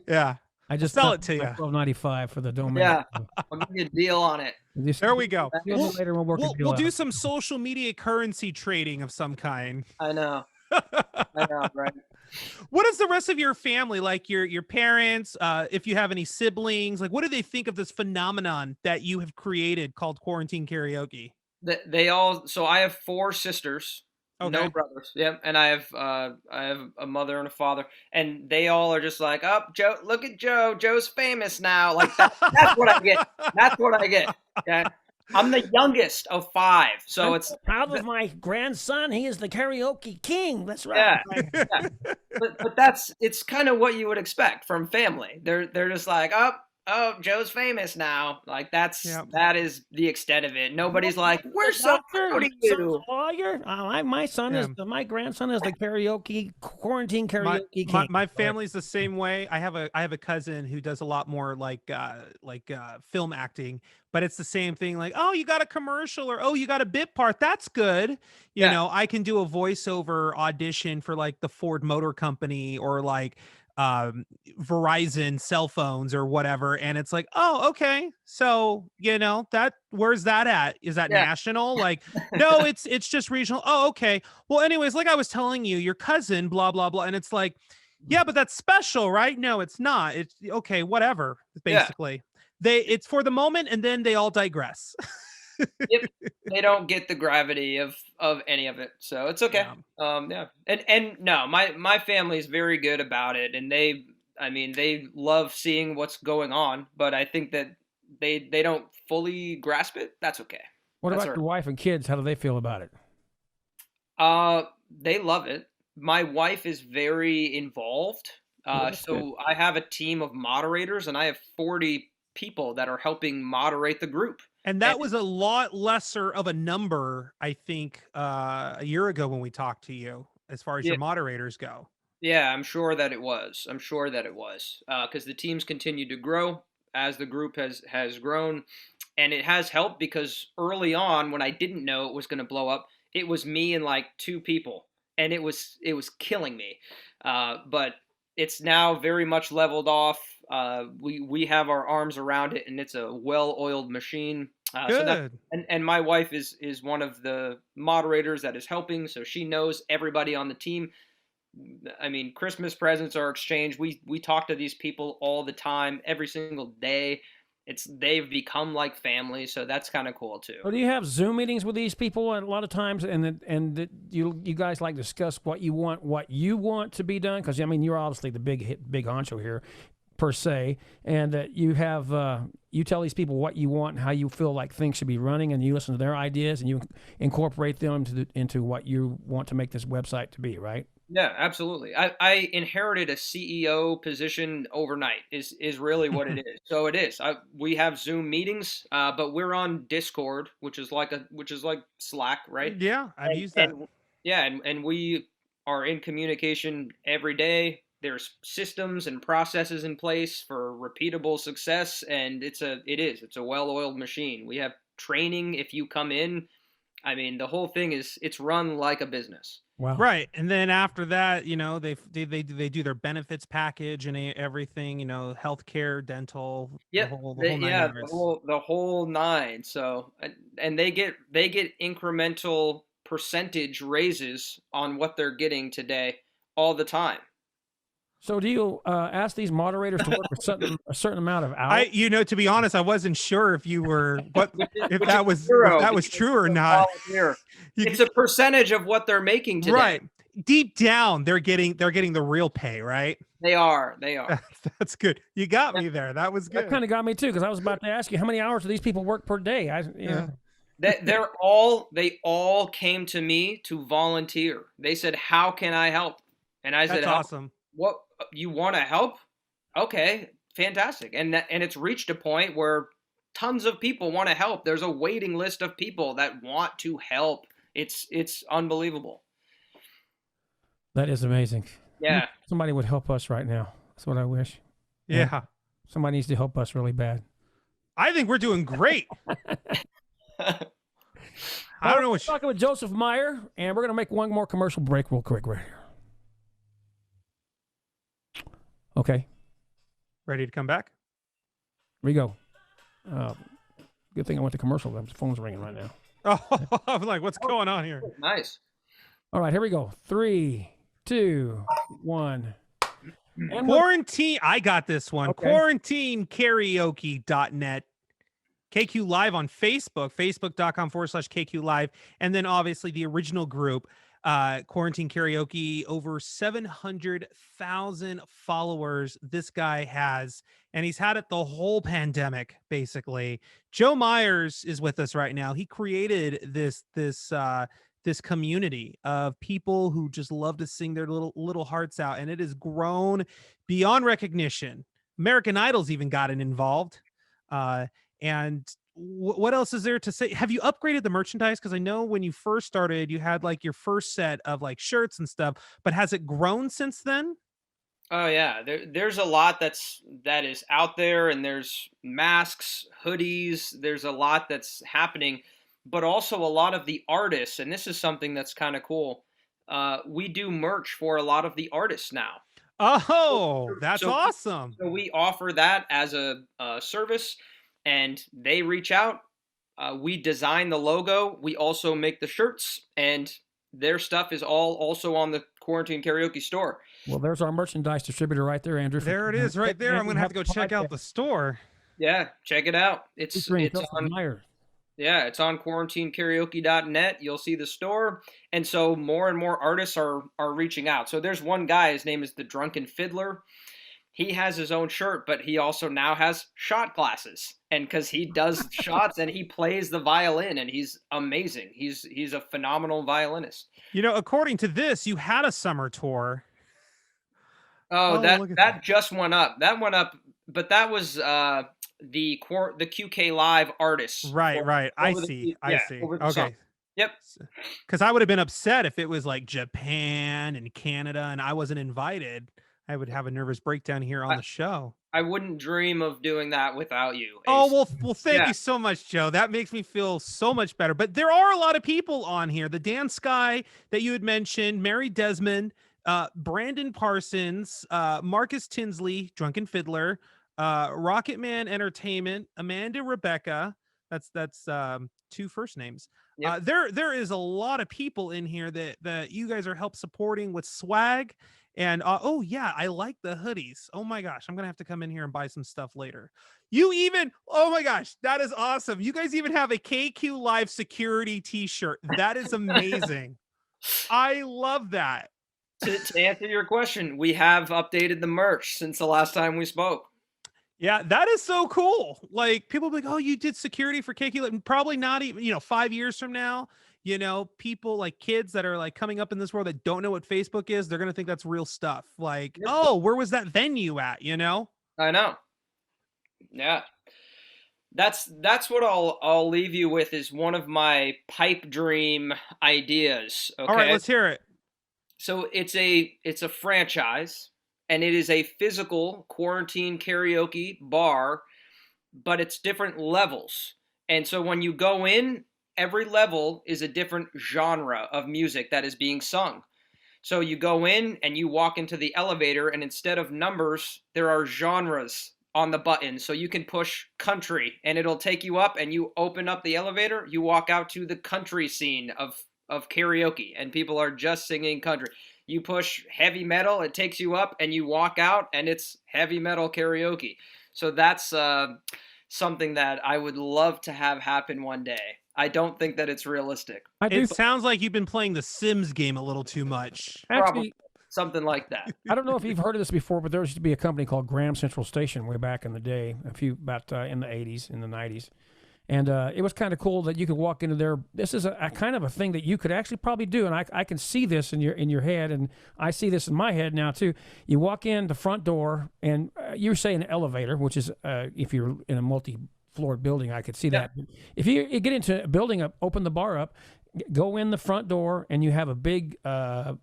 Yeah. I just sell it to you. $12.95 for the domain. Yeah, I'll give you a deal on it. There we go. We'll do some social media currency trading of some kind. I know. I know, right? What is the rest of your family like? Your parents, if you have any siblings, like what do they think of this phenomenon that you have created called Quarantine Karaoke? They all. So I have 4 sisters, no brothers. Yep, and I have a mother and a father, and they all are just like, "Oh, Joe, look at Joe. Joe's famous now." Like that's what I get. That's what I get. Okay? I'm the youngest of 5, so I'm it's proud of my grandson. He is the karaoke king. That's right. Yeah. But it's kind of what you would expect from family. They're just like, oh, Joe's famous now. Like that is the extent of it. Nobody's like, we're so proud of you. Lawyer. My grandson is the quarantine karaoke king. My family's the same way. I have a cousin who does a lot more like film acting, but it's the same thing. Like, oh, you got a commercial, or oh, you got a bit part. That's good. You know, I can do a voiceover audition for like the Ford Motor Company or like Verizon cell phones or whatever, and it's like, oh, okay, so that, where's that at? Is that national? Like, no, it's just regional. Oh, okay. Well, anyways, like I was telling you, your cousin, blah blah blah, and it's like, yeah, but that's special, right? No, it's not. It's okay, whatever. Basically, it's for the moment, and then they all digress. Yep. They don't get the gravity of any of it, so it's okay. And no, my family is very good about it, and they love seeing what's going on, but I think that they don't fully grasp it. That's okay. What about your wife and kids? How do they feel about it? They love it. My wife is very involved. So I have a team of moderators, and I have 40 people that are helping moderate the group. And that was a lot lesser of a number, I think, a year ago when we talked to you, as far as your moderators go. Yeah, I'm sure that it was. Because the teams continue to grow as the group has grown. And it has helped because early on, when I didn't know it was going to blow up, it was me and like 2 people. And it was killing me. But it's now very much leveled off. We have our arms around it, and it's a well-oiled machine. So that, Good. and my wife is one of the moderators that is helping, so she knows everybody on the team. I mean, Christmas presents are exchanged. We talk to these people all the time, every single day. They've become like family, so that's kind of cool too. Or do you have Zoom meetings with these people a lot of times, and you guys like discuss what you want to be done? Because I mean, you're obviously the big honcho here, per se, and that you have you tell these people what you want and how you feel like things should be running, and you listen to their ideas and you incorporate them into what you want to make this website to be, right? Yeah, absolutely. I inherited a CEO position overnight is really what it is. So it is. We have Zoom meetings, but we're on Discord, which is like Slack, right? Yeah, I've used that. Yeah, and we are in communication every day. There's systems and processes in place for repeatable success, and it's a well-oiled machine. We have training if you come in. I mean, the whole thing it's run like a business. Wow. Right, and then after that, you know, they do their benefits package and everything, you know, healthcare, dental, Yep. the whole nine yards. The whole nine. So, and they get incremental percentage raises on what they're getting today all the time. So do you ask these moderators to work a certain amount of hours? You know, to be honest, I wasn't sure if you were if that was true or not. It's a percentage of what they're making today. Right. Deep down, they're getting the real pay, right? They are. That's good. You got me there. That was good. That kind of got me too, because I was about to ask you how many hours do these people work per day? They all came to me to volunteer. They said, "How can I help?" And I said, "That's awesome. What, you want to help? Okay, fantastic." And it's reached a point where tons of people want to help. There's a waiting list of people that want to help. It's unbelievable. That is amazing. Yeah. Somebody would help us right now. That's what I wish. Yeah. Somebody needs to help us really bad. I think we're doing great. I don't know what. We're talking with Joseph Meyer, and we're going to make one more commercial break real quick right here. Okay. Ready to come back? Here we go. Good thing I went to commercial. The phone's ringing right now. Oh, I'm like, what's going on here? Nice. All right, here we go. 3, 2, 1. And quarantine. I got this one. Okay. QuarantineKaraoke.net. KQ Live on Facebook, facebook.com/KQ Live. And then obviously the original group, Quarantine Karaoke, over 700,000 followers this guy has, and he's had it the whole pandemic, basically. Joe Meyers is with us right now. He created this community of people who just love to sing their little hearts out, and it has grown beyond recognition. American Idol's even gotten involved. And what else is there to say? Have you upgraded the merchandise? Because I know when you first started, you had like your first set of like shirts and stuff, but has it grown since then? Oh yeah, there's a lot that is out there, and there's masks, hoodies. There's a lot that's happening, but also a lot of the artists, and this is something that's kind of cool. We do merch for a lot of the artists now. Oh, that's awesome. So we offer that as a service, and they reach out. We design the logo. We also make the shirts, and their stuff is all also on the Quarantine Karaoke store. Well, there's our merchandise distributor right there, Andrew. There it is right there. I'm going to have to go check out the store. Yeah, check it out. It's on quarantinekaraoke.net. You'll see the store. And so more and more artists are reaching out. So there's one guy, his name is the Drunken Fiddler. He has his own shirt, but he also now has shot glasses. And because he does shots and he plays the violin, and he's amazing. He's a phenomenal violinist. You know, according to this, you had a summer tour. Oh, that just went up. That went up, but that was the QK Live artists. Right. I see. Okay. Summer. Yep. Because I would have been upset if it was like Japan and Canada and I wasn't invited. I would have a nervous breakdown here on the show. I wouldn't dream of doing that without you. Oh, well, thank you so much, Joe. That makes me feel so much better. But there are a lot of people on here. The Dan Sky that you had mentioned, Mary Desmond, Brandon Parsons, Marcus Tinsley, Drunken Fiddler, Rocket Man Entertainment, Amanda Rebecca, That's two first names. Yep. There is a lot of people in here that you guys are help supporting with swag. And oh yeah, I like the hoodies. Oh my gosh, I'm gonna have to come in here and buy some stuff later. You even, oh my gosh, that is awesome. You guys even have a KQ Live security t-shirt. That is amazing. I love that. To answer your question, we have updated the merch since the last time we spoke. Yeah, that is so cool. Like people be like, oh, you did security for KQ. Like, probably not even, 5 years from now, people like kids that are like coming up in this world that don't know what Facebook is, they're going to think that's real stuff. Like, Yep. oh, where was that venue at? I know. Yeah. That's what I'll leave you with is one of my pipe dream ideas. Okay. All right, let's hear it. So it's a franchise, and it is a physical quarantine karaoke bar, but it's different levels. And so when you go in, every level is a different genre of music that is being sung. So you go in and you walk into the elevator, and instead of numbers, there are genres on the button. So you can push country and it'll take you up, and you open up the elevator, you walk out to the country scene of karaoke, and people are just singing country. You push heavy metal, it takes you up, and you walk out and it's heavy metal karaoke. So that's something that I would love to have happen one day. I don't think that it's realistic. It sounds like you've been playing the Sims game a little too much. Actually, Probably something like that. I don't know if you've heard of this before, but there used to be a company called Graham Central Station way back in the day, about in the 80s, in the 90s. And it was kind of cool that you could walk into there. This is a kind of a thing that you could actually probably do, and I can see this in your head, and I see this in my head now too. You walk in the front door, and you say an elevator, which is if you're in a multi-floored building, I could see that. If you get into a building, open the bar up, go in the front door, and you have a big foyer,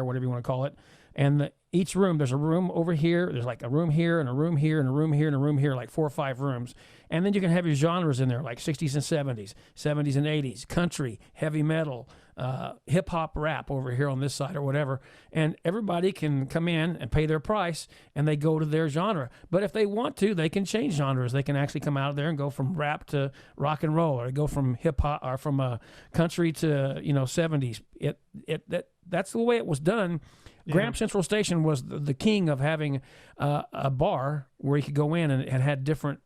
whatever you want to call it, and each room, there's a room over here, there's like a room here, and a room here, and a room here, and a room here, like 4 or 5 rooms. And then you can have your genres in there, like 60s and 70s, 70s and 80s, country, heavy metal, hip-hop rap over here on this side or whatever. And everybody can come in and pay their price, and they go to their genre. But if they want to, they can change genres. They can actually come out of there and go from rap to rock and roll, or go from hip-hop, or from country to 70s. That's the way it was done. Graham Central Station was the king of having a bar where you could go in, and it had different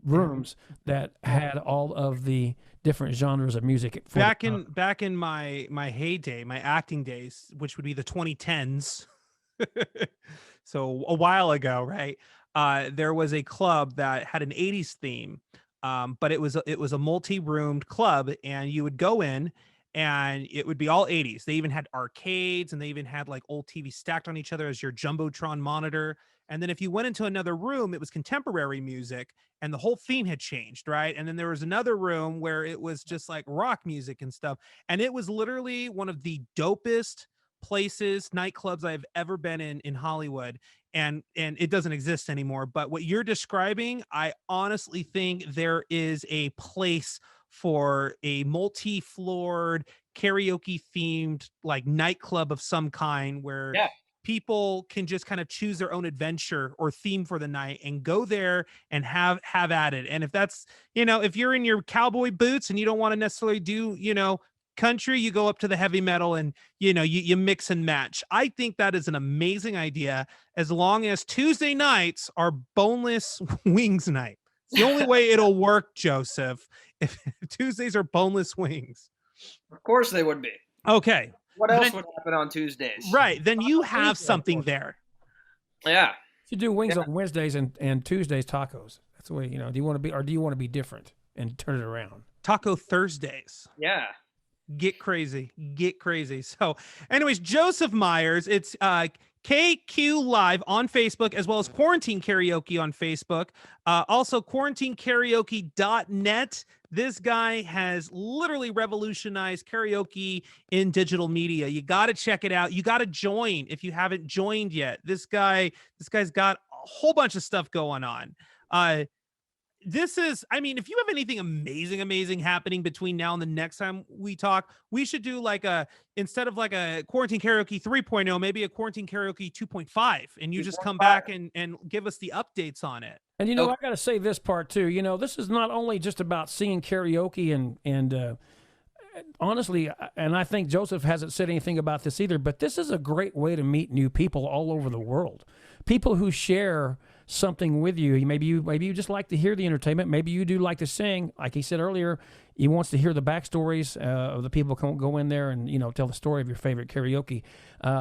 rooms that had all of the different genres of music. Back in my heyday, my acting days, which would be the 2010s, so a while ago, right? There was a club that had an 80s theme, but it was a multi-roomed club, and you would go in, and it would be all 80s. They even had arcades, and they even had like old TV stacked on each other as your Jumbotron monitor. And then if you went into another room, it was contemporary music, and the whole theme had changed, right? And then there was another room where it was just like rock music and stuff. And it was literally one of the dopest places, nightclubs I've ever been in Hollywood. And it doesn't exist anymore. But what you're describing, I honestly think there is a place for a multi-floored karaoke themed like nightclub of some kind where people can just kind of choose their own adventure or theme for the night and go there and have at it. And if that's, if you're in your cowboy boots and you don't want to necessarily do, country, you go up to the heavy metal, and you mix and match. I think that is an amazing idea, as long as Tuesday nights are boneless wings night. It's the only way it'll work, Joseph, if Tuesdays are boneless wings. Of course they would be. Okay. What else would happen on Tuesdays? Right. Then you have something there. Yeah. You do wings on Wednesdays and Tuesdays tacos. That's the way, do you want to be different and turn it around? Taco Thursdays. Yeah. Get crazy. So anyways, Joseph Meyers, it's KQ Live on Facebook, as well as Quarantine Karaoke on Facebook. Also quarantinekaraoke.net. This guy has literally revolutionized karaoke in digital media. You got to check it out. You got to join if you haven't joined yet. This guy's got a whole bunch of stuff going on. this is, I mean, if you have anything amazing happening between now and the next time we talk, we should do like instead of like a quarantine karaoke 3.0, maybe a quarantine karaoke 2.5, and you just come back and give us the updates on it. And, you know, I got to say this part too, you know, this is not only just about singing karaoke and honestly, and I think Joseph hasn't said anything about this either, but this is a great way to meet new people all over the world. People who share something with you. Maybe you just like to hear the entertainment. Maybe you do like to sing. Like he said earlier, he wants to hear the backstories of the people who go in there and, you know, tell the story of your favorite karaoke.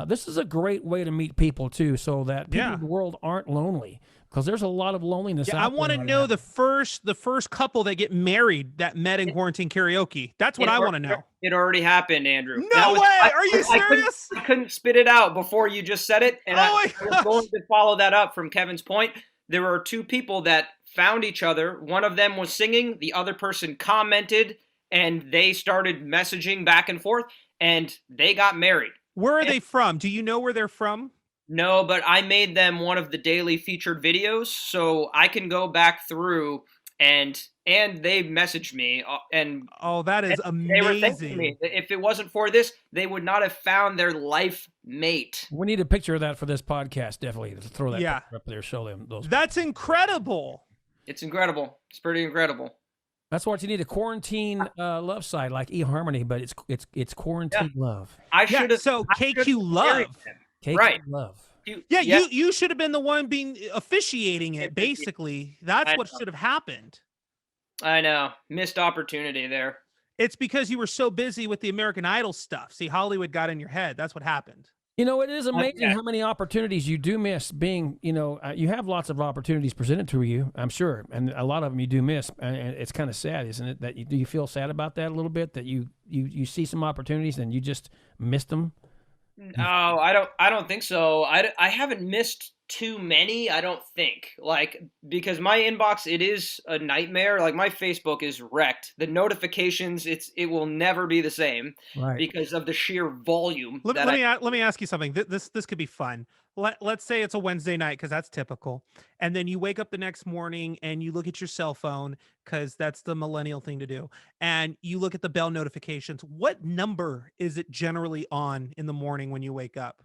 This is a great way to meet people too, so that people in the world aren't lonely. Because there's a lot of loneliness out there. I want to know the first couple that get married that met in quarantine karaoke. That's what I want to know. It already happened, Andrew. No way! Are you serious? I couldn't spit it out before you just said it. And I was going to follow that up from Kevin's point. There were two people that found each other. One of them was singing. The other person commented, and they started messaging back and forth, and they got married. Where are they from? Do you know where they're from? No, but I made them one of the daily featured videos, so I can go back through and they messaged me and that is amazing. They were thanking me. If it wasn't for this, they would not have found their life mate. We need a picture of that for this podcast. Definitely throw that picture up there. Show them those. That's incredible. It's incredible. It's pretty incredible. That's what you need, a quarantine love site like eHarmony, but it's quarantine love. I should have. So KQ Love. KQ Love. You should have been the one being officiating it. Basically, that's what should have happened. I know, missed opportunity there. It's because you were so busy with the American Idol stuff. See, Hollywood got in your head. That's what happened. You know, it is amazing how many opportunities you do miss being, you know, you have lots of opportunities presented to you, I'm sure, and a lot of them you do miss, and it's kind of sad, isn't it? That do you feel sad about that a little bit, that you see some opportunities and you just missed them? No, I don't think so. I haven't missed too many, I don't think. Like, because my inbox, it is a nightmare. Like, my Facebook is wrecked. The notifications, it will never be the same because of the sheer volume. Let me ask you something. This could be fun. Let's say it's a Wednesday night, because that's typical. And then you wake up the next morning and you look at your cell phone, because that's the millennial thing to do. And you look at the bell notifications. What number is it generally on in the morning when you wake up?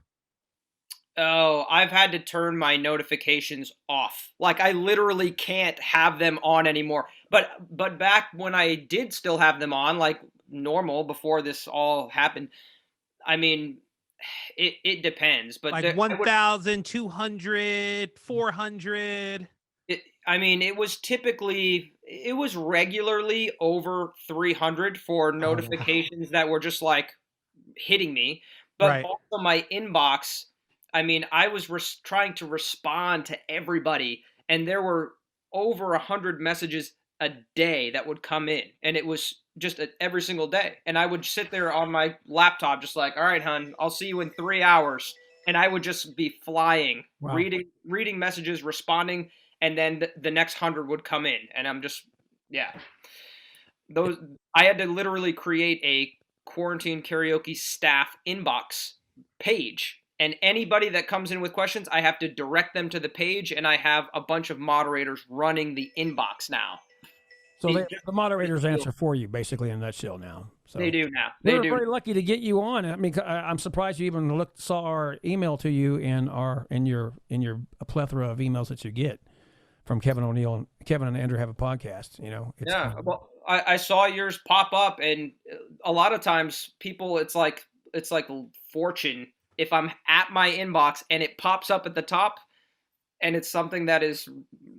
Oh, I've had to turn my notifications off. Like, I literally can't have them on anymore. But back when I did still have them on, like normal before this all happened, I mean, it depends. But like 1,000, 200, 400. I mean, it was regularly over 300 for notifications that were just like hitting me. But also my inbox, I mean, I was trying to respond to everybody, and there were over 100 messages a day that would come in, and it was just every single day. And I would sit there on my laptop just like, all right, hon, I'll see you in 3 hours. And I would just be flying, reading messages, responding, and then the next 100 would come in. And I'm just, I had to literally create a quarantine karaoke staff inbox page. And anybody that comes in with questions, I have to direct them to the page, and I have a bunch of moderators running the inbox now. So the moderators answer for you, basically, in a nutshell now. So they do now. We're very lucky to get you on. I mean, I'm surprised you even saw our email to you in your plethora of emails that you get from Kevin O'Neill. And Kevin and Andrew have a podcast. You know. Well, I saw yours pop up, and a lot of times people, it's like fortune. If I'm at my inbox and it pops up at the top and it's something that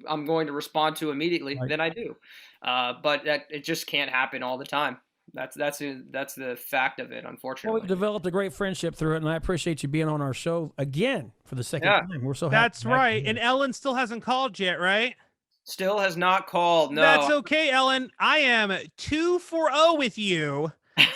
I'm going to respond to immediately, then I do. But it just can't happen all the time. That's the fact of it, unfortunately. Well, we've developed a great friendship through it, and I appreciate you being on our show again for the second time. We're so happy. That's right. And Ellen still hasn't called yet, right? Still has not called, no. That's okay, Ellen. I am 2 for 0 with you.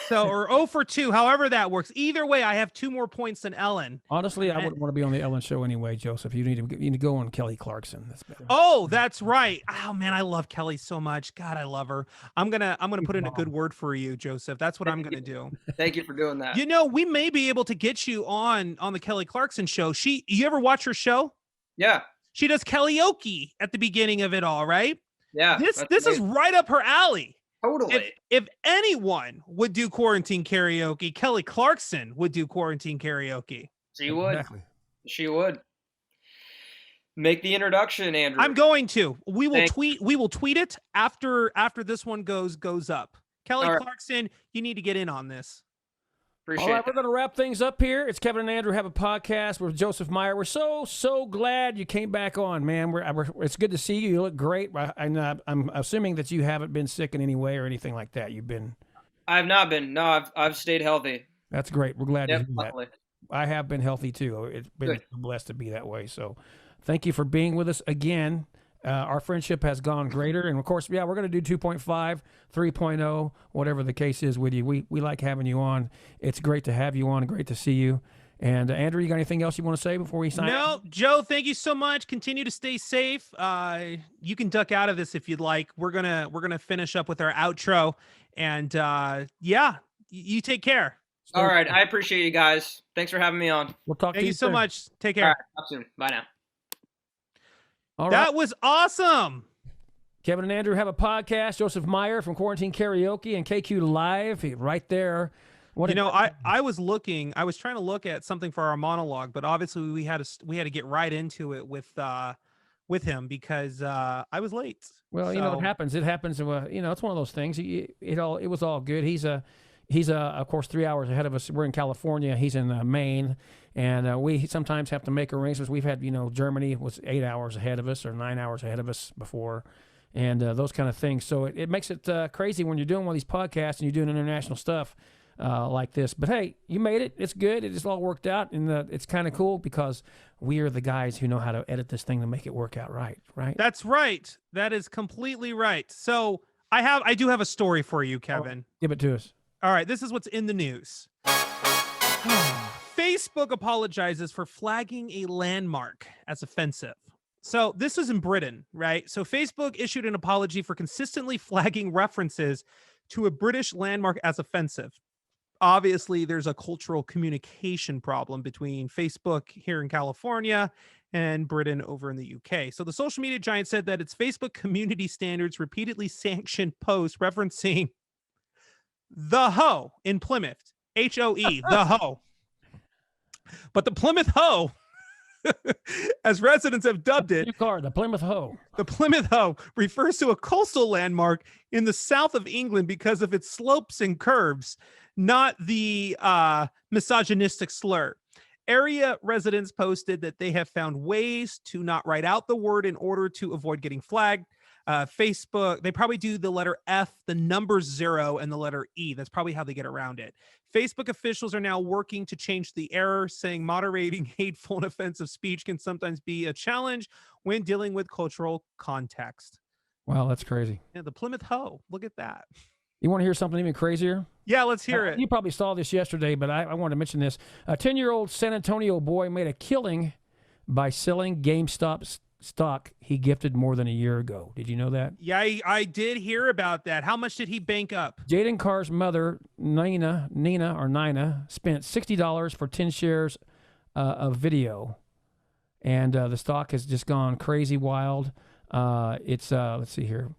So, or 0 for 2, however that works. Either way, I have 2 more points than Ellen. Honestly, I wouldn't want to be on the Ellen show anyway, Joseph. You need to go on Kelly Clarkson. That's better. Oh, that's right. Oh man, I love Kelly so much. God, I love her. I'm gonna put in a good word for you, Joseph. That's what I'm gonna do. Thank you for doing that. You know, we may be able to get you on the Kelly Clarkson show. You ever watch her show? Yeah. She does karaoke at the beginning of it all, right? Yeah. This is right up her alley. Totally. If anyone would do quarantine karaoke, Kelly Clarkson would do quarantine karaoke. She would. Exactly. She would. Make the introduction, Andrew. I'm going to. We will tweet it after this one goes up. Kelly Clarkson, you need to get in on this. Appreciate All right, we're going to wrap things up here. It's Kevin and Andrew have a podcast with Joseph Meyer. We're so glad you came back on, man. It's good to see you. You look great. I'm assuming that you haven't been sick in any way or anything like that. You've been. I've not been. No, I've stayed healthy. That's great. We're glad to hear Luckily. that. I have been healthy too. It's been blessed to be that way. So, thank you for being with us again. Our friendship has gone greater, and of course, we're going to do 2.5, 3.0, whatever the case is with you. We like having you on. It's great to have you on. Great to see you. And Andrew, you got anything else you want to say before we sign? No, Joe. Thank you so much. Continue to stay safe. You can duck out of this if you'd like. We're gonna finish up with our outro, and you take care. All right, I appreciate you guys. Thanks for having me on. We'll talk to you so soon. much. Take care. All right, talk soon. Bye now. All right. That was awesome. Kevin and Andrew have a podcast. Joseph Meyer from Quarantine Karaoke and KQ Live right there. I was trying to look at something for our monologue, but obviously we had to get right into it with him because I was late. Well, it happens. It happens. It's one of those things. It was all good. He's of course 3 hours ahead of us. We're in California. He's in Maine, and we sometimes have to make arrangements. We've had Germany was 8 hours ahead of us or 9 hours ahead of us before, and those kind of things. So it makes it crazy when you're doing one of these podcasts and you're doing international stuff like this. But hey, you made it. It's good. It just all worked out, and it's kind of cool because we are the guys who know how to edit this thing to make it work out right. Right. That's right. That is completely right. So I do have a story for you, Kevin. Give it to us. All right, this is what's in the news. Facebook apologizes for flagging a landmark as offensive. So this is in Britain, right? So Facebook issued an apology for consistently flagging references to a British landmark as offensive. Obviously, there's a cultural communication problem between Facebook here in California and Britain over in the UK. So the social media giant said that its Facebook community standards repeatedly sanctioned posts referencing the Hoe in Plymouth, H-O-E, the Hoe. But the Plymouth Hoe, as residents have dubbed it, the Plymouth Hoe. The Plymouth Hoe refers to a coastal landmark in the south of England because of its slopes and curves, not the misogynistic slur. Area residents posted that they have found ways to not write out the word in order to avoid getting flagged. Facebook, they probably do the letter F, the number 0, and the letter E. That's probably how they get around it. Facebook officials are now working to change the error, saying moderating hateful and offensive speech can sometimes be a challenge when dealing with cultural context. Wow, that's crazy. Yeah, the Plymouth Hoe. Look at that. You want to hear something even crazier? Yeah, let's hear it. You probably saw this yesterday, but I wanted to mention this. A 10-year-old San Antonio boy made a killing by selling GameStop stock he gifted more than a year ago. Did you know that? Yeah, I did hear about that. How much did he bank up? Jaden Carr's mother, Nina, spent $60 for 10 shares of video, and the stock has just gone crazy wild. Let's see here.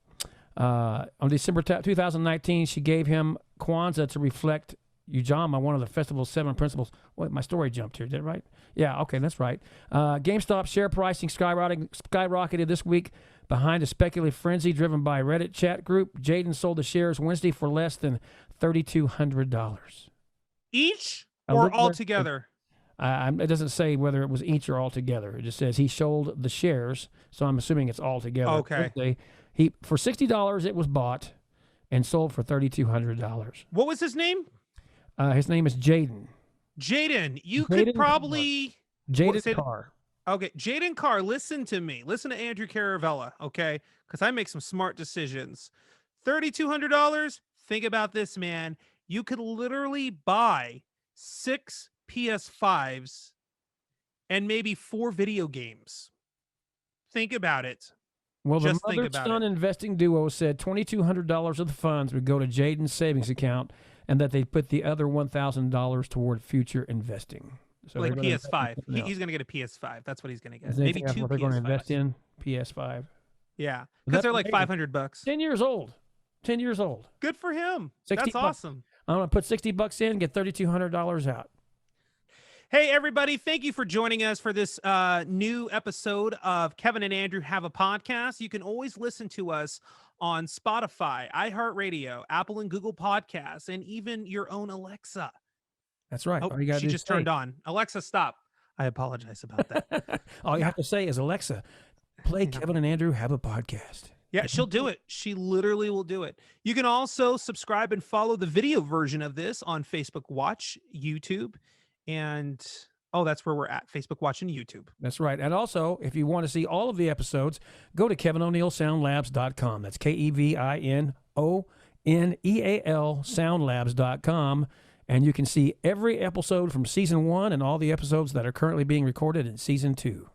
On December 2019, she gave him Kwanzaa to reflect Ujamaa, one of the festival's 7 principles. Wait, my story jumped here. Did it right? Yeah, okay, that's right. GameStop share pricing skyrocketed this week behind a speculative frenzy driven by a Reddit chat group. Jaden sold the shares Wednesday for less than $3,200. Each or all together? It doesn't say whether it was each or all together. It just says he sold the shares, so I'm assuming it's all together. Okay. For $60, it was bought and sold for $3,200. What was his name? His name is Jaden. Jaden, you could probably... Jaden Carr. Okay, Jaden Carr, listen to me. Listen to Andrew Caravella, okay? Because I make some smart decisions. $3,200, think about this, man. You could literally buy 6 PS5s and maybe 4 video games. Think about it. Well, the mother-son investing duo said $2,200 of the funds would go to Jaden's savings account and that they put the other $1,000 toward future investing. So like PS5. He's going to get a PS5. That's what he's going to get. Maybe two what they're going to invest PS5s. in? PS5. Yeah, because they're like $500. 10 years old. 10 years old. Good for him. 60 That's bucks. awesome. I'm going to put $60 in, get $3,200 out. Hey, everybody. Thank you for joining us for this new episode of Kevin and Andrew Have a Podcast. You can always listen to us on Spotify, iHeartRadio, Apple and Google Podcasts, and even your own Alexa. That's right. Oh, she just turned on. Alexa, stop. I apologize about that. All you have to say is, Alexa, play Kevin and Andrew Have a Podcast. Yeah, she'll do it. She literally will do it. You can also subscribe and follow the video version of this on Facebook Watch, YouTube, and that's where we're at, Facebook Watch and YouTube. That's right. And also, if you want to see all of the episodes, go to KevinO'NeillSoundLabs.com. That's KevinOneal Soundlabs.com. And you can see every episode from season 1 and all the episodes that are currently being recorded in season 2.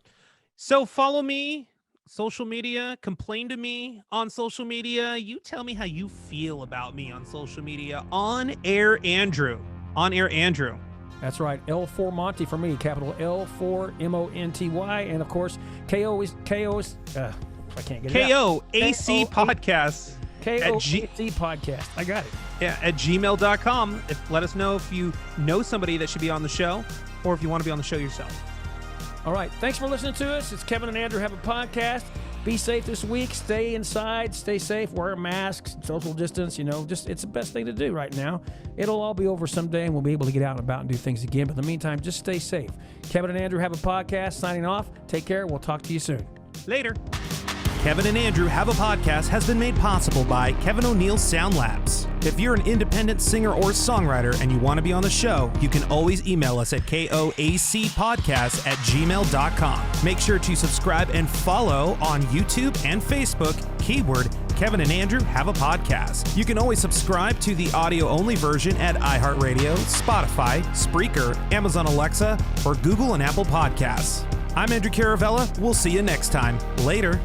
So follow me, social media, complain to me on social media. You tell me how you feel about me on social media. On Air Andrew. On Air Andrew. That's right. L4 Monty for me, capital L4 MONTY. And of course, KO is I can't get it out. KOAC Podcast. KOAC Podcast. I got it. Yeah, at gmail.com. Let us know if you know somebody that should be on the show or if you want to be on the show yourself. All right. Thanks for listening to us. It's Kevin and Andrew Have a Podcast. Be safe this week. Stay inside. Stay safe. Wear masks. Social distance. It's the best thing to do right now. It'll all be over someday, and we'll be able to get out and about and do things again. But in the meantime, just stay safe. Kevin and Andrew Have a Podcast. Signing off. Take care. We'll talk to you soon. Later. Kevin and Andrew Have a Podcast has been made possible by Kevin O'Neil Sound Labs. If you're an independent singer or songwriter and you want to be on the show, you can always email us at koacpodcast@gmail.com. Make sure to subscribe and follow on YouTube and Facebook, keyword Kevin and Andrew Have a Podcast. You can always subscribe to the audio-only version at iHeartRadio, Spotify, Spreaker, Amazon Alexa, or Google and Apple Podcasts. I'm Andrew Caravella. We'll see you next time. Later.